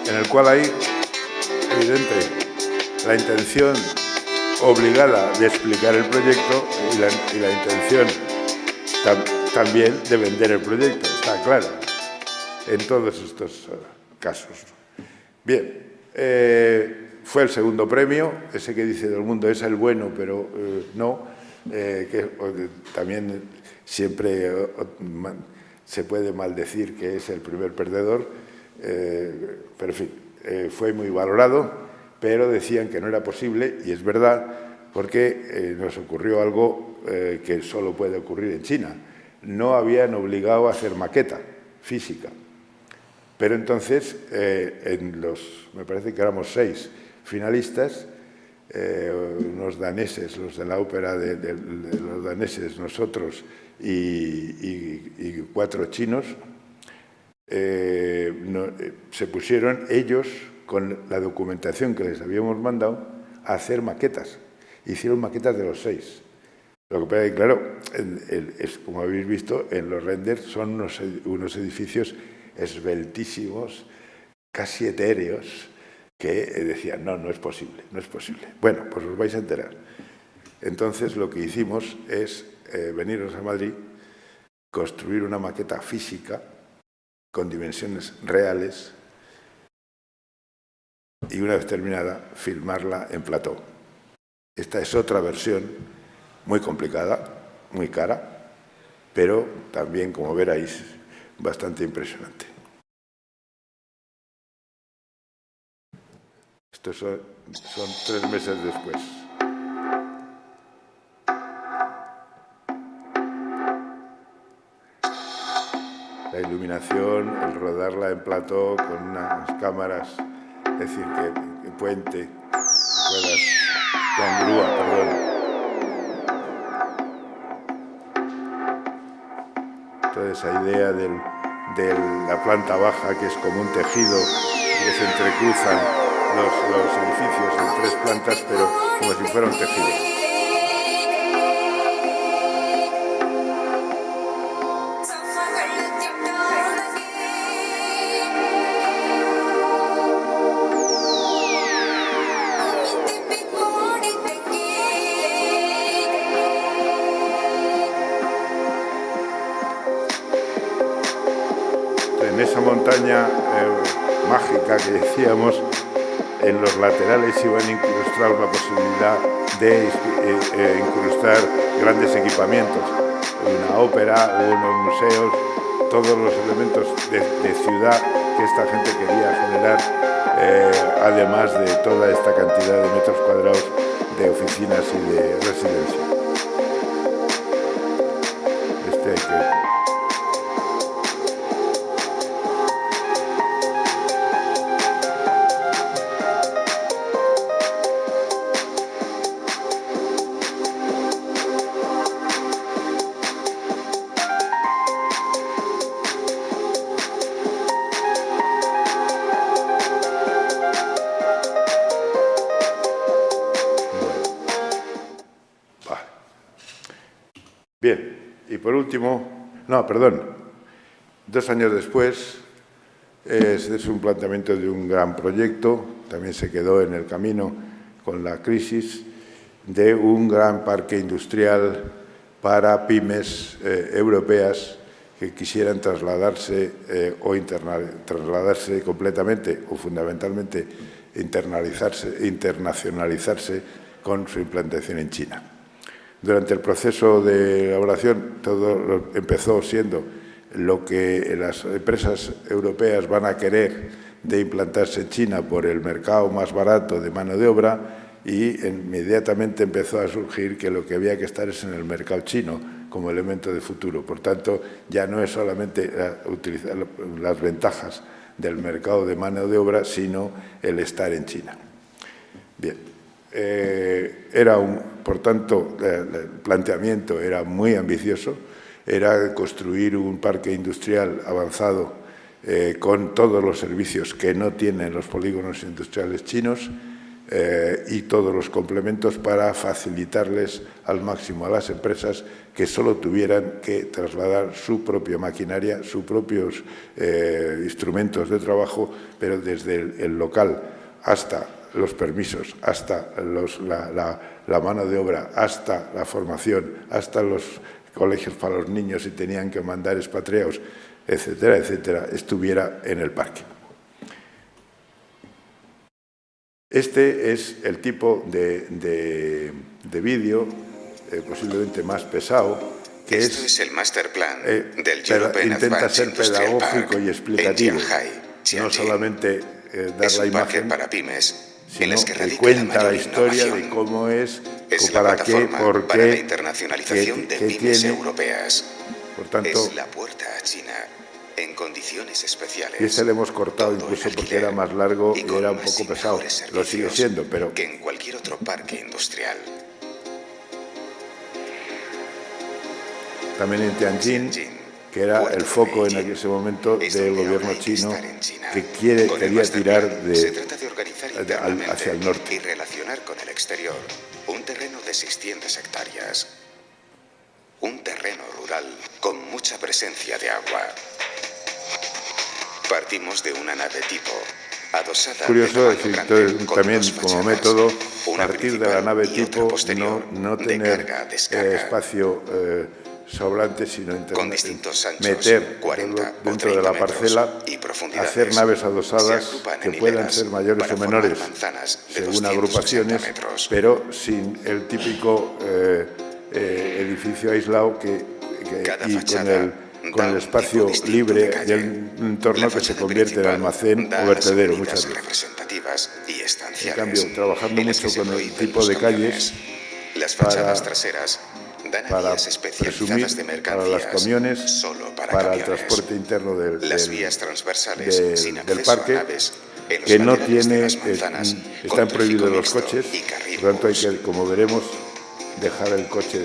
En el cual hay, evidente, la intención obligada de explicar el proyecto y la intención también de vender el proyecto, está claro, en todos estos casos. Bien, fue el segundo premio, ese que dice todo el mundo es el bueno, pero no, que también siempre se puede maldecir que es el primer perdedor, pero en fin, fue muy valorado, pero decían que no era posible, y es verdad, porque nos ocurrió algo que solo puede ocurrir en China. No habían obligado a hacer maqueta física, pero entonces me parece que éramos 6 finalistas, unos daneses, los de la ópera de los daneses, nosotros y 4 chinos, se pusieron ellos, con la documentación que les habíamos mandado, a hacer maquetas. Hicieron maquetas de los 6. Lo que pasa es que, claro, es, como habéis visto, en los renders son unos edificios esbeltísimos, casi etéreos, que decían, no es posible, no es posible. Bueno, pues os vais a enterar. Entonces, lo que hicimos es veniros a Madrid, construir una maqueta física con dimensiones reales y, una vez terminada, filmarla en plató. Esta es otra versión muy complicada, muy cara, pero también, como veréis, bastante impresionante. Estos son 3 meses después. La iluminación, el rodarla en plató con unas cámaras, es decir, que puente, con grúa, perdón. Toda esa idea de la planta baja, que es como un tejido, que se entrecruzan los edificios en 3 plantas, pero como si fuera un tejido. En esa montaña mágica que decíamos, en los laterales iban a incrustar la posibilidad de incrustar grandes equipamientos, una ópera, unos museos, todos los elementos de ciudad que esta gente quería generar, además de toda esta cantidad de metros cuadrados de oficinas y de residencia. Bien, y por último, 2 años después, es un planteamiento de un gran proyecto, también se quedó en el camino con la crisis, de un gran parque industrial para pymes europeas que quisieran trasladarse trasladarse completamente o fundamentalmente internacionalizarse con su implantación en China. Durante el proceso de elaboración, todo empezó siendo lo que las empresas europeas van a querer de implantarse en China por el mercado más barato de mano de obra, y inmediatamente empezó a surgir que lo que había que estar es en el mercado chino como elemento de futuro. Por tanto, ya no es solamente utilizar las ventajas del mercado de mano de obra, sino el estar en China. Bien, por tanto, el planteamiento era muy ambicioso, era construir un parque industrial avanzado con todos los servicios que no tienen los polígonos industriales chinos, y todos los complementos para facilitarles al máximo a las empresas que solo tuvieran que trasladar su propia maquinaria, sus propios instrumentos de trabajo, pero desde el local hasta los permisos, hasta la mano de obra, hasta la formación, hasta los colegios para los niños si tenían que mandar expatriados, etcétera, etcétera, estuviera en el parque. Este es el tipo de vídeo posiblemente más pesado, que Esto es el master plan del intenta ser pedagógico y explicativo, no solamente dar la imagen, para pymes, sino que cuenta la historia de cómo es para qué, por qué, para la internacionalización de pymes europeas. Por tanto, es la puerta a China en condiciones especiales. Y este le hemos cortado incluso porque era más largo y era un poco pesado. Lo sigue siendo, pero que en cualquier otro parque industrial. También en Tianjin, que era el foco en ese momento del gobierno chino, que quería tirar hacia el norte. Y relacionar con el exterior un terreno de 600 hectáreas. Un terreno rural con mucha presencia de agua. Partimos de una nave tipo adosada. Curioso decir también como método, partir de la nave tipo, no tener espacio sobrante, sino meter dentro de la parcela, hacer naves adosadas que puedan ser mayores o menores según agrupaciones, pero sin el típico edificio aislado y con el espacio libre del entorno que se convierte en almacén o vertedero muchas veces. En cambio, trabajando mucho con el tipo de calles para presumir para los camiones, para el transporte interno del parque, que no tiene, están prohibidos los coches, por lo tanto hay que, como veremos, dejar el coche.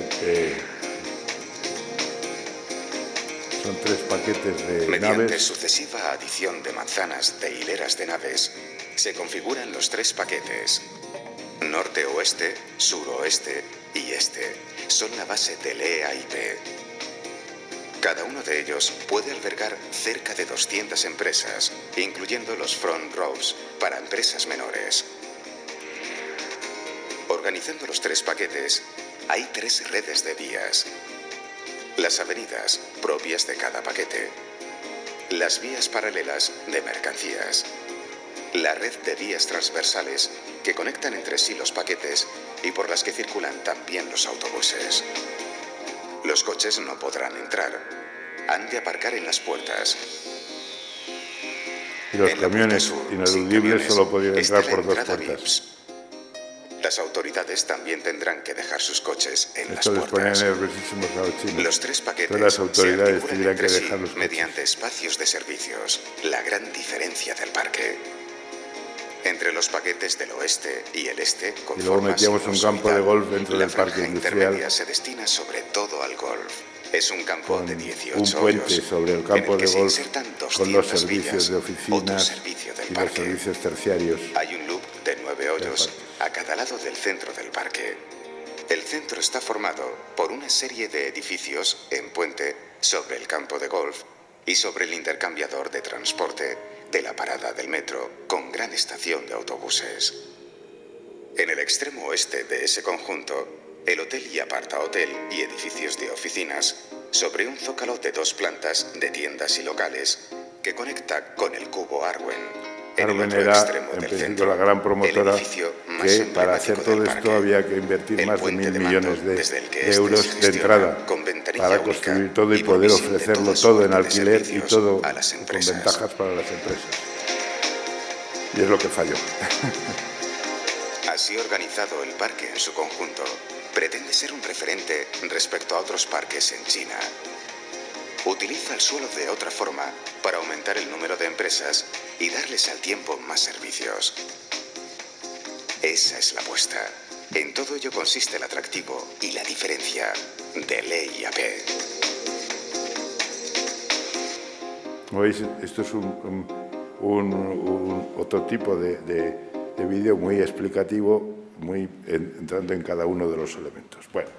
Son 3 paquetes de Mediante naves. sucesiva adición de manzanas de hileras de naves, se configuran los 3 paquetes. Norte-oeste, sur-oeste y este son la base del EAIP. Cada uno de ellos puede albergar cerca de 200 empresas, incluyendo los front rows para empresas menores. Organizando los 3 paquetes, hay 3 redes de vías. Las avenidas propias de cada paquete. Las vías paralelas de mercancías. La red de vías transversales que conectan entre sí los paquetes y por las que circulan también los autobuses. Los coches no podrán entrar. Han de aparcar en las puertas. Y los camiones ineludibles solo podían entrar por 2 puertas. Las autoridades también tendrán que dejar sus coches en las Esto les ponía puertas. nerviosísimos a los chinos. Los 3 paquetes Todas las autoridades se tendrían que articulan entre dejar los sí coches. mediante espacios de servicios. La gran diferencia del parque. Entre los paquetes del oeste y el este, Y luego metíamos un campo de golf dentro del parque industrial. La franja se destina sobre todo al golf. Es un campo de 18 un puente hoyos, sobre el campo en de el que se golf insertan con los 200 servicios villas, de otro oficinas servicio del y los parque. servicios terciarios. Hay un loop de 9 hoyos a cada lado del centro del parque. El centro está formado por una serie de edificios en puente sobre el campo de golf y sobre el intercambiador de transporte de la parada del metro con gran estación de autobuses. En el extremo oeste de ese conjunto, el hotel y apartahotel y edificios de oficinas sobre un zócalo de 2 plantas de tiendas y locales que conecta con el cubo Arwen. Arwen era, en principio, la gran promotora que para hacer todo esto había que invertir más de 1.000 millones de euros de entrada para construir todo y poder ofrecerlo todo en alquiler y todo con ventajas para las empresas. Y es lo que falló. Así organizado, el parque en su conjunto pretende ser un referente respecto a otros parques en China. Utiliza el suelo de otra forma para aumentar el número de empresas y darles al tiempo más servicios. Esa es la apuesta. En todo ello consiste el atractivo y la diferencia de LEIAP. Como veis, esto es otro tipo de vídeo muy explicativo, muy entrando en cada uno de los elementos. Bueno,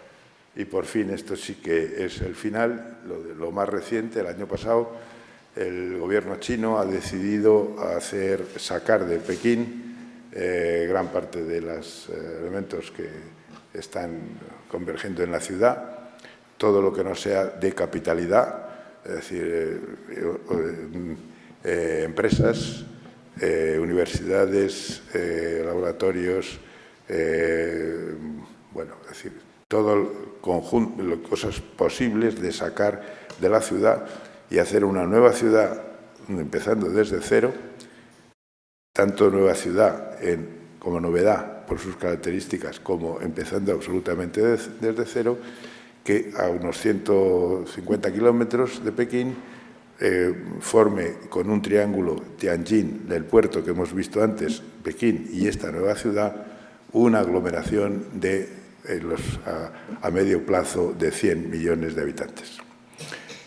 y por fin esto sí que es el final, lo más reciente. El año pasado el gobierno chino ha decidido sacar de Pekín gran parte de los elementos que están convergiendo en la ciudad, todo lo que no sea de capitalidad, es decir, empresas, universidades, laboratorios, bueno, es decir, todo el conjunto de cosas posibles de sacar de la ciudad y hacer una nueva ciudad, empezando desde cero, tanto nueva ciudad como novedad por sus características, como empezando absolutamente desde cero, que a unos 150 kilómetros de Pekín forme con un triángulo Tianjin del puerto que hemos visto antes, Pekín y esta nueva ciudad, una aglomeración a medio plazo de 100 millones de habitantes.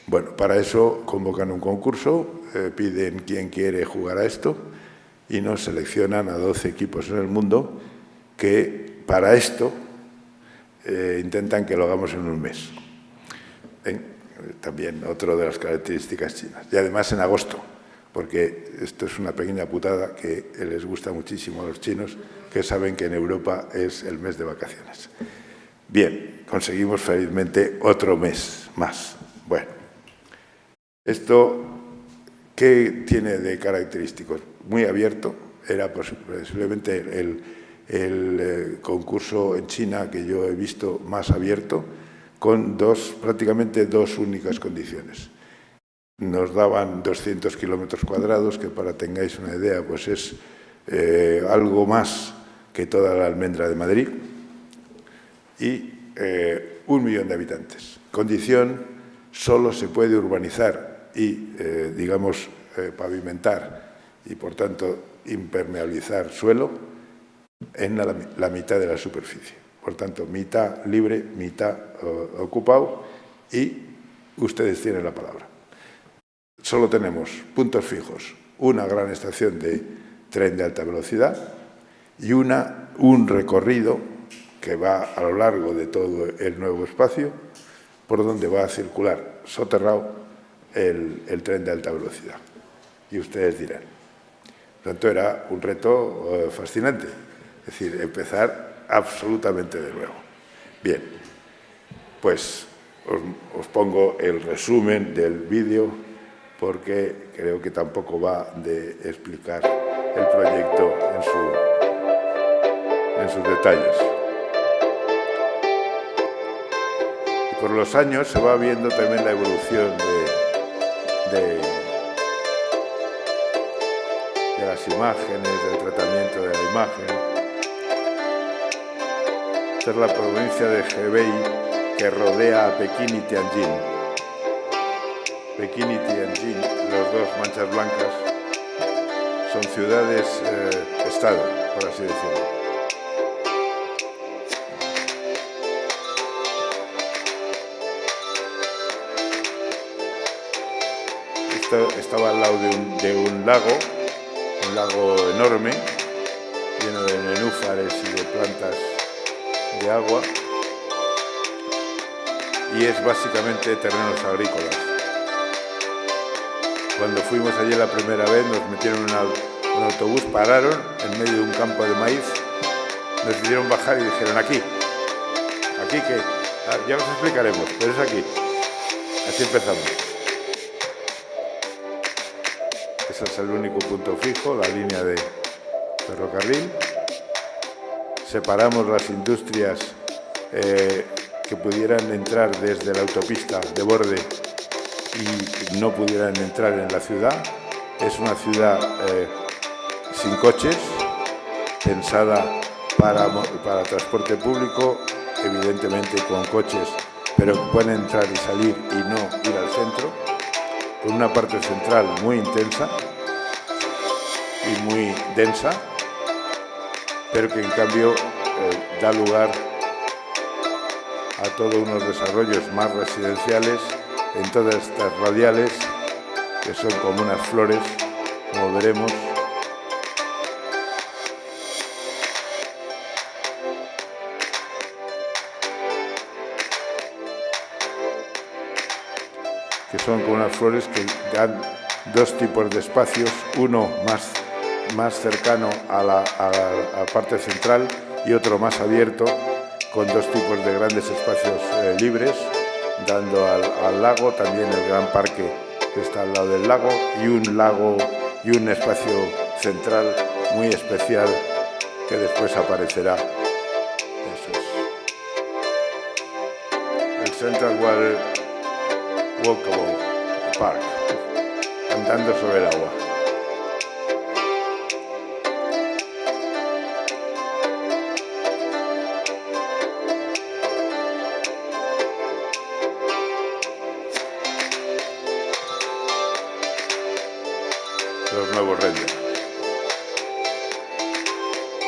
Bueno, para eso convocan un concurso, piden quién quiere jugar a esto y nos seleccionan a 12 equipos en el mundo que para esto intentan que lo hagamos en un mes. También otra de las características chinas. Y además en agosto, porque esto es una pequeña putada que les gusta muchísimo a los chinos, que saben que en Europa es el mes de vacaciones. Bien, conseguimos felizmente otro mes más. Bueno, esto, ¿qué tiene de característicos? Muy abierto, era posiblemente el concurso en China que yo he visto más abierto, con prácticamente dos únicas condiciones. Nos daban 200 kilómetros cuadrados, que para tengáis una idea, pues es algo más que toda la almendra de Madrid, y 1 millón de habitantes. Condición, solo se puede urbanizar y, digamos, pavimentar y, por tanto, impermeabilizar suelo en la mitad de la superficie. Por tanto, mitad libre, mitad ocupado, y ustedes tienen la palabra. Solo tenemos puntos fijos, una gran estación de tren de alta velocidad y un recorrido que va a lo largo de todo el nuevo espacio, por donde va a circular soterrado el tren de alta velocidad. Y ustedes dirán. Por tanto, era un reto fascinante, es decir, empezar absolutamente de nuevo. Bien, pues os pongo el resumen del vídeo, porque creo que tampoco va de explicar el proyecto en sus detalles. Y por los años se va viendo también la evolución de las imágenes, del tratamiento de la imagen. Esta es la provincia de Hebei, que rodea a Pekín y Tianjin. Pekín y Tianjin, los dos manchas blancas, son ciudades-estado, por así decirlo. Estaba al lado de un lago enorme, lleno de nenúfares y de plantas de agua, y es básicamente terrenos agrícolas. Cuando fuimos allí la primera vez, nos metieron en un autobús, pararon en medio de un campo de maíz, nos hicieron bajar y dijeron: ¿aquí qué? Ya os explicaremos, pero es aquí. Así empezamos. Ese es el único punto fijo, la línea de ferrocarril. Separamos las industrias que pudieran entrar desde la autopista de borde y no pudieran entrar en la ciudad. Es una ciudad sin coches, pensada para transporte público, evidentemente con coches, pero que pueden entrar y salir y no ir al centro, con una parte central muy intensa y muy densa, pero que en cambio da lugar a todos unos desarrollos más residenciales en todas estas radiales, que son como unas flores, como veremos. Que son como unas flores que dan dos tipos de espacios, uno más cercano a la parte central y otro más abierto, con dos tipos de grandes espacios libres, dando al lago, también el gran parque que está al lado del lago y un espacio central muy especial que después aparecerá. Eso es. El Central Walkable Park, andando sobre el agua. Los nuevos renders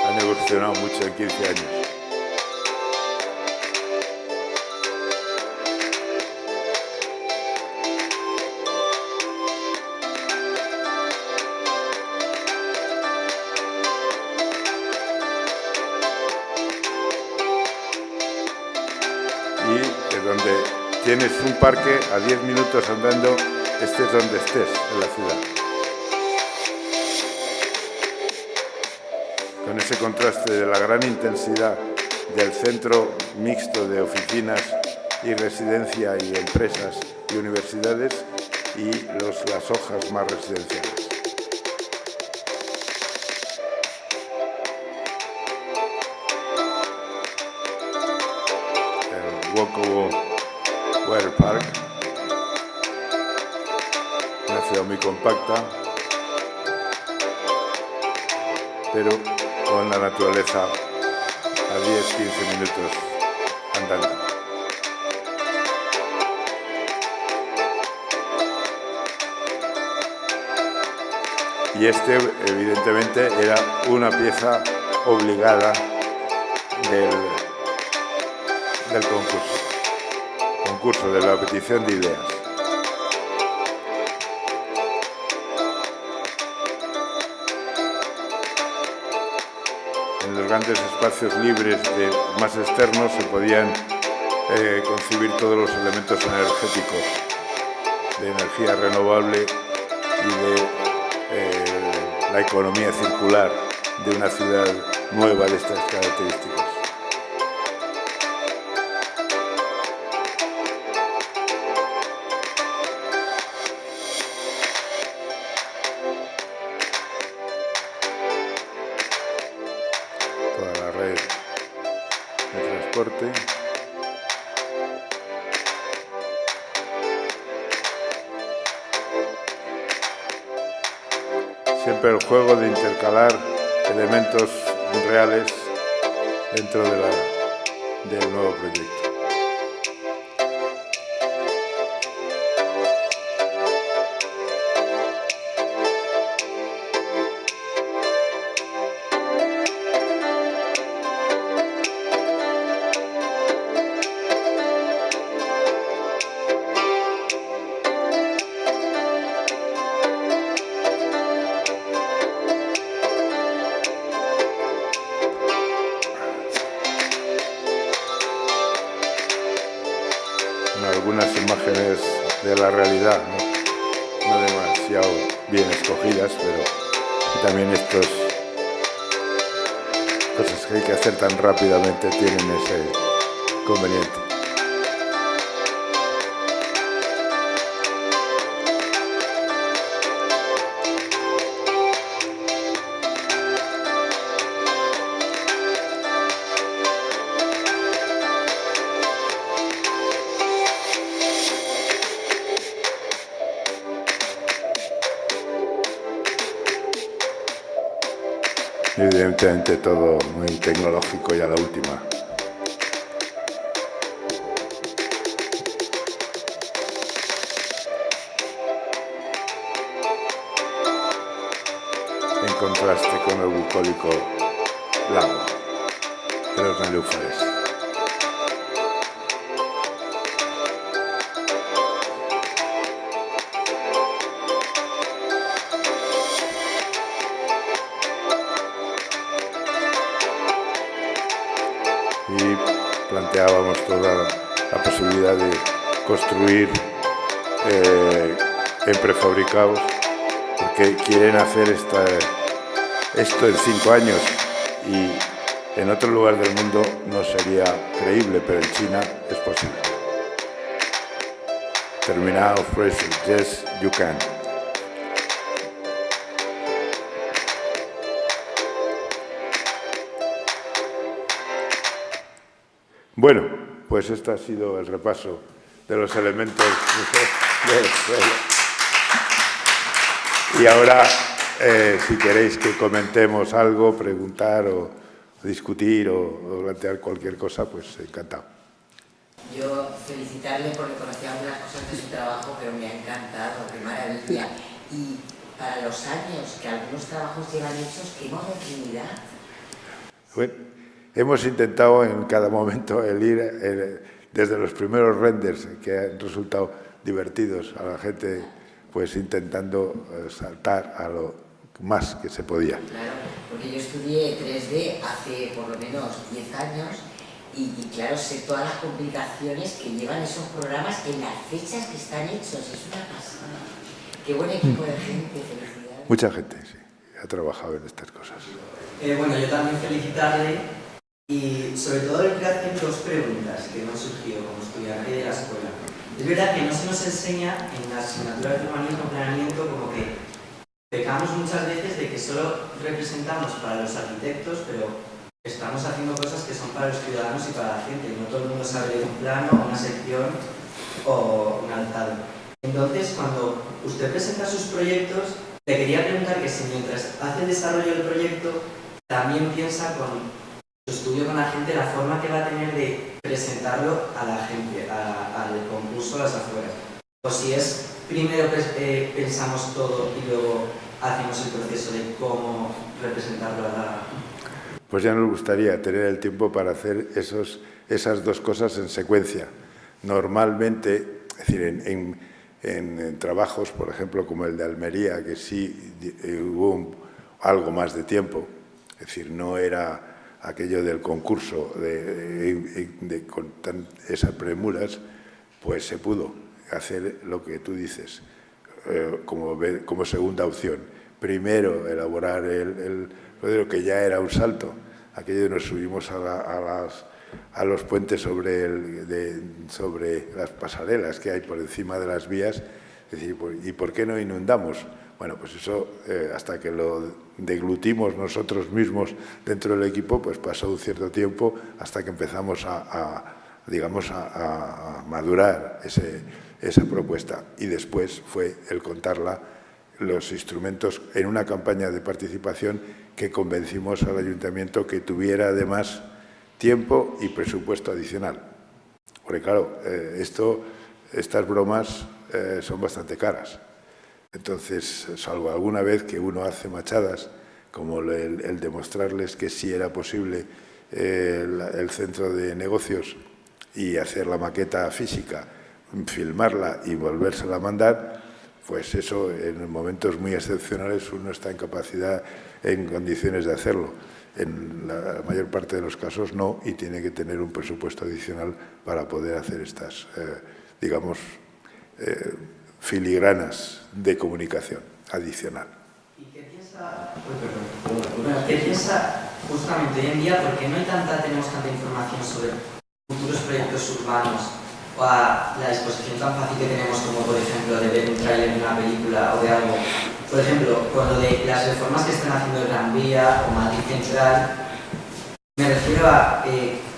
han evolucionado mucho en 15 años. Y donde tienes un parque a 10 minutos andando, estés donde estés en la ciudad. Con ese contraste de la gran intensidad del centro mixto de oficinas y residencia y empresas y universidades y las hojas más residenciales. El Walkable Water Park, una ciudad muy compacta, pero con la naturaleza a 10-15 minutos andando. Y este, evidentemente, era una pieza obligada del concurso de la petición de ideas. En los grandes espacios libres más externos se podían concebir todos los elementos energéticos de energía renovable y de la economía circular de una ciudad nueva de estas características. Toda la red de transporte. Siempre el juego de intercalar elementos reales dentro del nuevo proyecto. Algunas imágenes de la realidad, no demasiado bien escogidas, pero también estas cosas que hay que hacer tan rápidamente tienen ese inconveniente. Evidentemente todo muy tecnológico y a la última. En contraste con el bucólico lago de los nenúfares. Y planteábamos toda la posibilidad de construir en prefabricados, porque quieren hacer esto en 5 años y en otro lugar del mundo no sería creíble, pero en China es posible. Terminal of pressure, yes, you can. Bueno, pues este ha sido el repaso de los elementos del suelo. Y ahora, si queréis que comentemos algo, preguntar o discutir o plantear cualquier cosa, pues encantado. Yo felicitarle porque conocía algunas cosas de su trabajo, pero me ha encantado, qué maravilla. Y para los años que algunos trabajos llevan hechos, qué modernidad. Bueno, hemos intentado en cada momento el ir desde los primeros renders que han resultado divertidos a la gente, pues intentando saltar a lo más que se podía. Claro, porque yo estudié 3D hace por lo menos 10 años y claro, sé todas las complicaciones que llevan esos programas en las fechas que están hechos. Es una pasada. Qué buen equipo de gente, felicidades. Mucha gente, sí, ha trabajado en estas cosas. Bueno, yo también felicitarle y sobre todo le quiero hacer 2 preguntas que me han surgido como estudiante de la escuela. Es verdad que no se nos enseña en la asignatura de urbanismo y planeamiento como que pecamos muchas veces de que solo representamos para los arquitectos, pero estamos haciendo cosas que son para los ciudadanos y para la gente. No todo el mundo sabe leer un plano, una sección o un alzado. Entonces, cuando usted presenta sus proyectos, le quería preguntar que si mientras hace el desarrollo del proyecto, también piensa con su estudio con la gente la forma que va a tener de presentarlo a la gente, al concurso, a las afueras. O si es primero pensamos todo y luego hacemos el proceso de cómo representarlo a la... Pues ya nos gustaría tener el tiempo para hacer esas 2 cosas en secuencia. Normalmente, es decir, en trabajos, por ejemplo, como el de Almería, que sí hubo algo más de tiempo, es decir, no era aquello del concurso con esas premuras, pues se pudo hacer lo que tú dices como segunda opción. Primero, elaborar el modelo, que ya era un salto, aquello de nos subimos a los puentes sobre las pasarelas que hay por encima de las vías, es decir, ¿y por qué no inundamos? Bueno, pues eso, hasta que lo deglutimos nosotros mismos dentro del equipo, pues pasó un cierto tiempo hasta que empezamos a madurar esa propuesta. Y después fue el contarla, los instrumentos, en una campaña de participación que convencimos al ayuntamiento que tuviera además tiempo y presupuesto adicional. Porque claro, estas bromas son bastante caras. Entonces, salvo alguna vez que uno hace machadas, como el demostrarles que sí era posible el centro de negocios y hacer la maqueta física, filmarla y volvérsela a mandar, pues eso en momentos muy excepcionales uno está en capacidad, en condiciones de hacerlo. En la mayor parte de los casos no, y tiene que tener un presupuesto adicional para poder hacer estas, filigranas de comunicación adicional. ¿Y qué piensa justamente hoy en día? Porque no tenemos tanta información sobre futuros proyectos urbanos o a la disposición tan fácil que tenemos como, por ejemplo, de ver un tráiler de una película o de algo. Por ejemplo, con lo de las reformas que están haciendo el Gran Vía o Madrid Central, me refiero a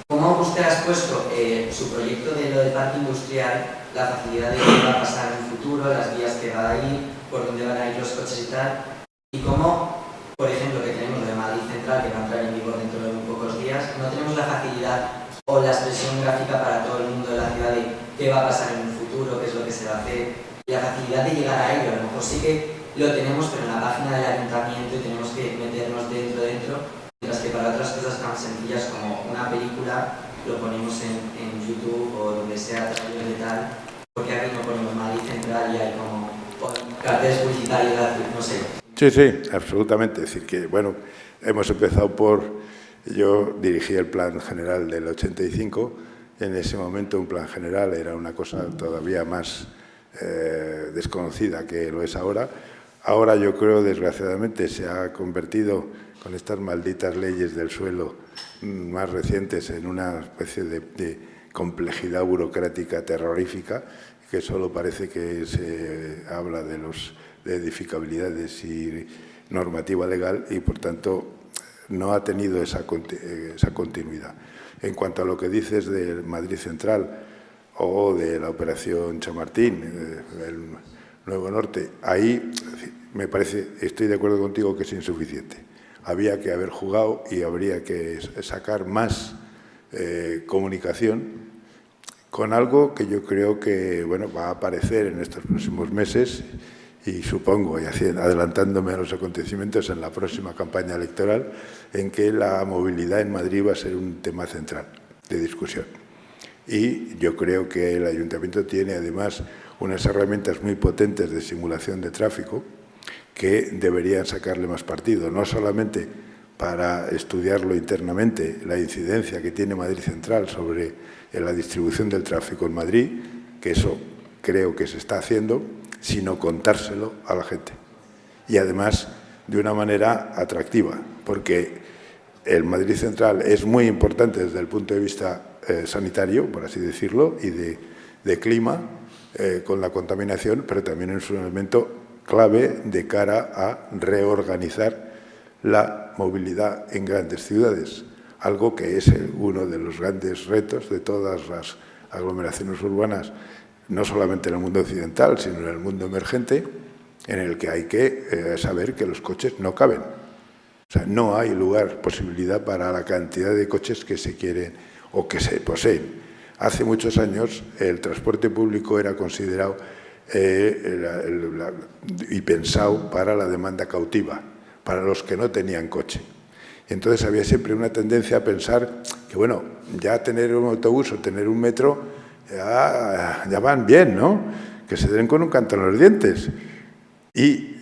cómo usted ha expuesto su proyecto de lo del parque industrial, la facilidad de qué va a pasar en el futuro, las vías que va a ir, por dónde van a ir los coches y tal, y cómo, por ejemplo, que tenemos lo de Madrid Central que va a entrar en vigor dentro de muy pocos días, no tenemos la facilidad o la expresión gráfica para todo el mundo de la ciudad de qué va a pasar en un futuro, qué es lo que se va a hacer, y la facilidad de llegar a ello. A lo mejor sí que lo tenemos, pero en la página del ayuntamiento y tenemos que meternos dentro, mientras que para otras cosas tan sencillas como una película lo ponemos en YouTube o donde sea a través de tal, porque aquí no ponemos Madrid Central y hay como carteles publicitarios, no sé. Sí, absolutamente. Es decir, que, bueno, hemos empezado yo dirigí el plan general del 85, en ese momento un plan general era una cosa todavía más desconocida que lo es ahora. Ahora yo creo, desgraciadamente, se ha convertido con estas malditas leyes del suelo más recientes en una especie de complejidad burocrática terrorífica, que solo parece que se habla de edificabilidades y normativa legal y, por tanto, no ha tenido esa continuidad. En cuanto a lo que dices de Madrid Central o de la Operación Chamartín, el Nuevo Norte, ahí me parece, estoy de acuerdo contigo que es insuficiente. Había que haber jugado y habría que sacar más comunicación con algo que yo creo que va a aparecer en estos próximos meses y supongo, y adelantándome a los acontecimientos en la próxima campaña electoral, en que la movilidad en Madrid va a ser un tema central de discusión. Y yo creo que el Ayuntamiento tiene además unas herramientas muy potentes de simulación de tráfico que deberían sacarle más partido, no solamente para estudiarlo internamente, la incidencia que tiene Madrid Central sobre la distribución del tráfico en Madrid, que eso creo que se está haciendo, sino contárselo a la gente. Y además de una manera atractiva, porque el Madrid Central es muy importante desde el punto de vista sanitario, por así decirlo, y de clima, con la contaminación, pero también es un elemento clave de cara a reorganizar la movilidad en grandes ciudades, algo que es uno de los grandes retos de todas las aglomeraciones urbanas, no solamente en el mundo occidental, sino en el mundo emergente, en el que hay que saber que los coches no caben. O sea, no hay posibilidad para la cantidad de coches que se quieren o que se poseen. Hace muchos años el transporte público era considerado y pensado para la demanda cautiva, para los que no tenían coche. Entonces había siempre una tendencia a pensar que, bueno, ya tener un autobús o tener un metro ya van bien, ¿no? Que se den con un canto en los dientes. Y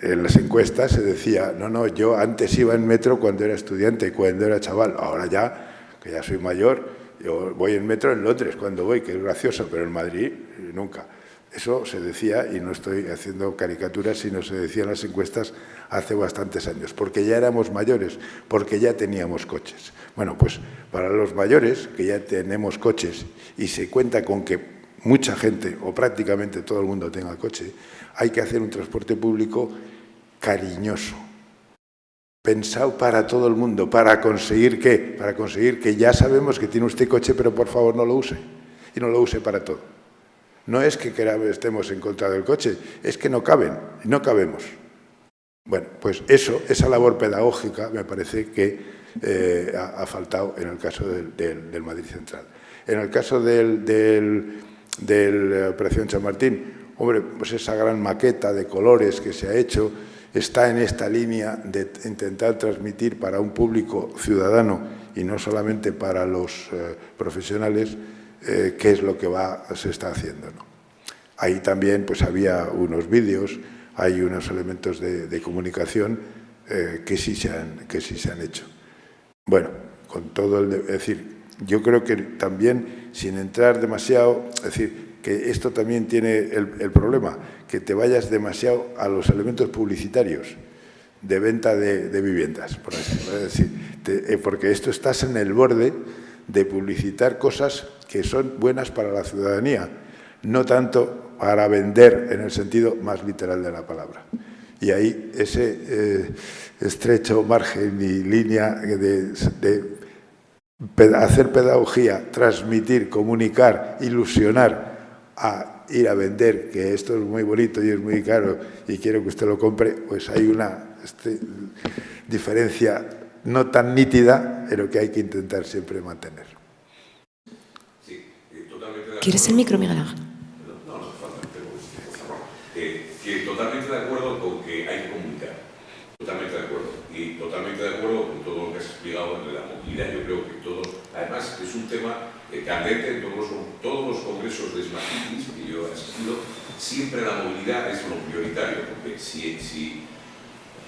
en las encuestas se decía, no, yo antes iba en metro cuando era estudiante, cuando era chaval, ahora ya, que ya soy mayor, yo voy en metro en Londres cuando voy, que es gracioso, pero en Madrid nunca. Eso se decía, y no estoy haciendo caricaturas, sino se decía en las encuestas hace bastantes años, porque ya éramos mayores, porque ya teníamos coches. Bueno, pues para los mayores, que ya tenemos coches, y se cuenta con que mucha gente, o prácticamente todo el mundo tenga coche, hay que hacer un transporte público cariñoso, pensado para todo el mundo. ¿Para conseguir qué? Para conseguir que ya sabemos que tiene usted coche, pero por favor no lo use, y no lo use para todo. No es que estemos en contra del coche, es que no caben, no cabemos. Bueno, pues esa labor pedagógica me parece que ha faltado en el caso del Madrid Central. En el caso de la Operación Chamartín, hombre, pues esa gran maqueta de colores que se ha hecho está en esta línea de intentar transmitir para un público ciudadano y no solamente para los profesionales qué es lo que se está haciendo, ¿no? Ahí también pues había unos vídeos, hay unos elementos de comunicación que sí se han hecho. Bueno, con todo es decir, yo creo que también, sin entrar demasiado, es decir, que esto también tiene el problema, que te vayas demasiado a los elementos publicitarios de venta de viviendas, por así decir, porque esto estás en el borde de publicitar cosas que son buenas para la ciudadanía, no tanto para vender en el sentido más literal de la palabra. Y ahí ese estrecho margen y línea de hacer pedagogía, transmitir, comunicar, ilusionar, a ir a vender, que esto es muy bonito y es muy caro y quiero que usted lo compre, pues hay una diferencia no tan nítida, pero que hay que intentar siempre mantener. Sí, totalmente de acuerdo. ¿Quieres el micro, Miguel Ángel? No hace falta, pero por favor. Que totalmente de acuerdo con que hay que comunicar. Totalmente de acuerdo. Y totalmente de acuerdo con todo lo que has explicado de la movilidad. Yo creo que todos, además es un tema candente en todos los congresos de Smart Cities que yo he asistido. Siempre la movilidad es lo prioritario, porque si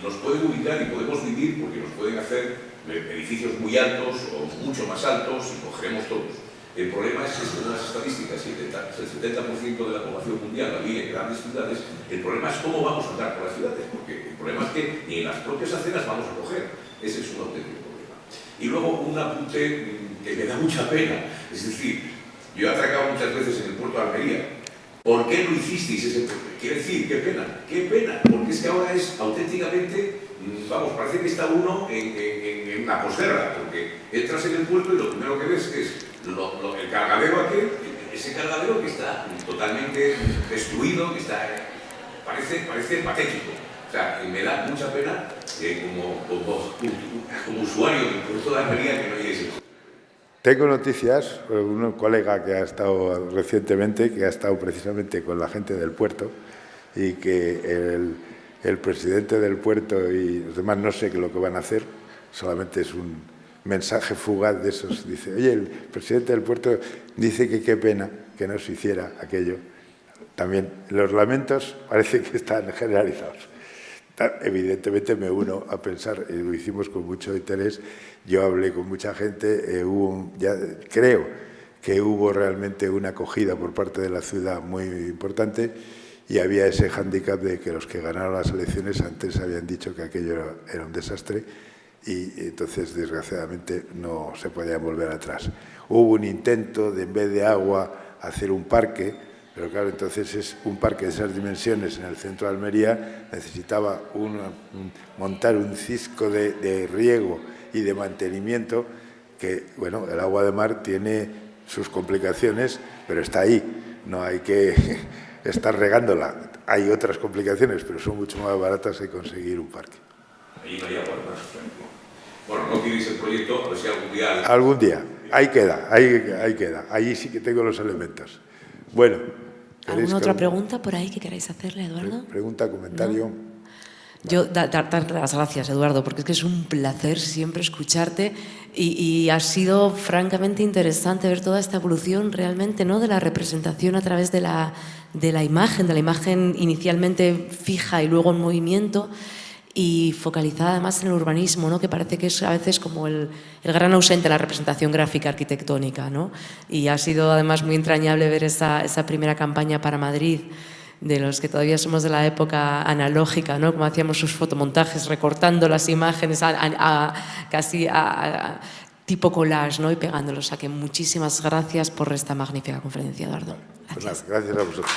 nos pueden ubicar y podemos vivir, porque nos pueden hacer edificios muy altos o mucho más altos y cogeremos todos. El problema es que según las estadísticas, si el 70% de la población mundial vive en grandes ciudades, el problema es cómo vamos a andar por las ciudades, porque el problema es que ni en las propias aceras vamos a coger. Ese es un auténtico problema. Y luego un apunte que me da mucha pena, es decir, yo he atracado muchas veces en el puerto de Almería. ¿Por qué no hicisteis ese proyecto? Quiero decir, qué pena, porque es que ahora es auténticamente, vamos, parece que está uno en una posguerra, porque entras en el puerto y lo primero que ves es el cargadero aquel, ese cargadero que está totalmente destruido, que está, parece patético. O sea, me da mucha pena como usuario del puerto de Almería que no haya ese. Tengo noticias, un colega que ha estado recientemente, que ha estado precisamente con la gente del puerto y que el presidente del puerto y los demás no sé lo que van a hacer, solamente es un mensaje fugaz de esos. Dice, oye, el presidente del puerto dice que qué pena que no se hiciera aquello. También los lamentos parece que están generalizados. Evidentemente me uno a pensar, y lo hicimos con mucho interés, yo hablé con mucha gente, creo que hubo realmente una acogida por parte de la ciudad muy importante y había ese hándicap de que los que ganaron las elecciones antes habían dicho que aquello era un desastre y entonces desgraciadamente no se podía volver atrás. Hubo un intento de en vez de agua hacer un parque. Pero claro, entonces es un parque de esas dimensiones en el centro de Almería, necesitaba montar un cisco de riego y de mantenimiento que, bueno, el agua de mar tiene sus complicaciones, pero está ahí, no hay que estar regándola. Hay otras complicaciones, pero son mucho más baratas que conseguir un parque. Ahí no hay agua de mar. Bueno, no tienes el proyecto, a ver si algún día... Algún día, ahí queda, ahí sí que tengo los elementos. Bueno. ¿Alguna otra pregunta por ahí que queráis hacerle, Eduardo? Pregunta, comentario. ¿No? Yo darte las gracias, Eduardo, porque es que es un placer siempre escucharte y ha sido francamente interesante ver toda esta evolución realmente, ¿no?, de la representación a través de la imagen inicialmente fija y luego en movimiento y focalizada además en el urbanismo, ¿no?, que parece que es a veces como el gran ausente de la representación gráfica arquitectónica, ¿no? Y ha sido además muy entrañable ver esa primera campaña para Madrid, de los que todavía somos de la época analógica, ¿no?, como hacíamos sus fotomontajes, recortando las imágenes casi tipo collage, ¿no?, y pegándolos. O sea que muchísimas gracias por esta magnífica conferencia, Eduardo. Gracias. Pues nada, gracias a vosotros.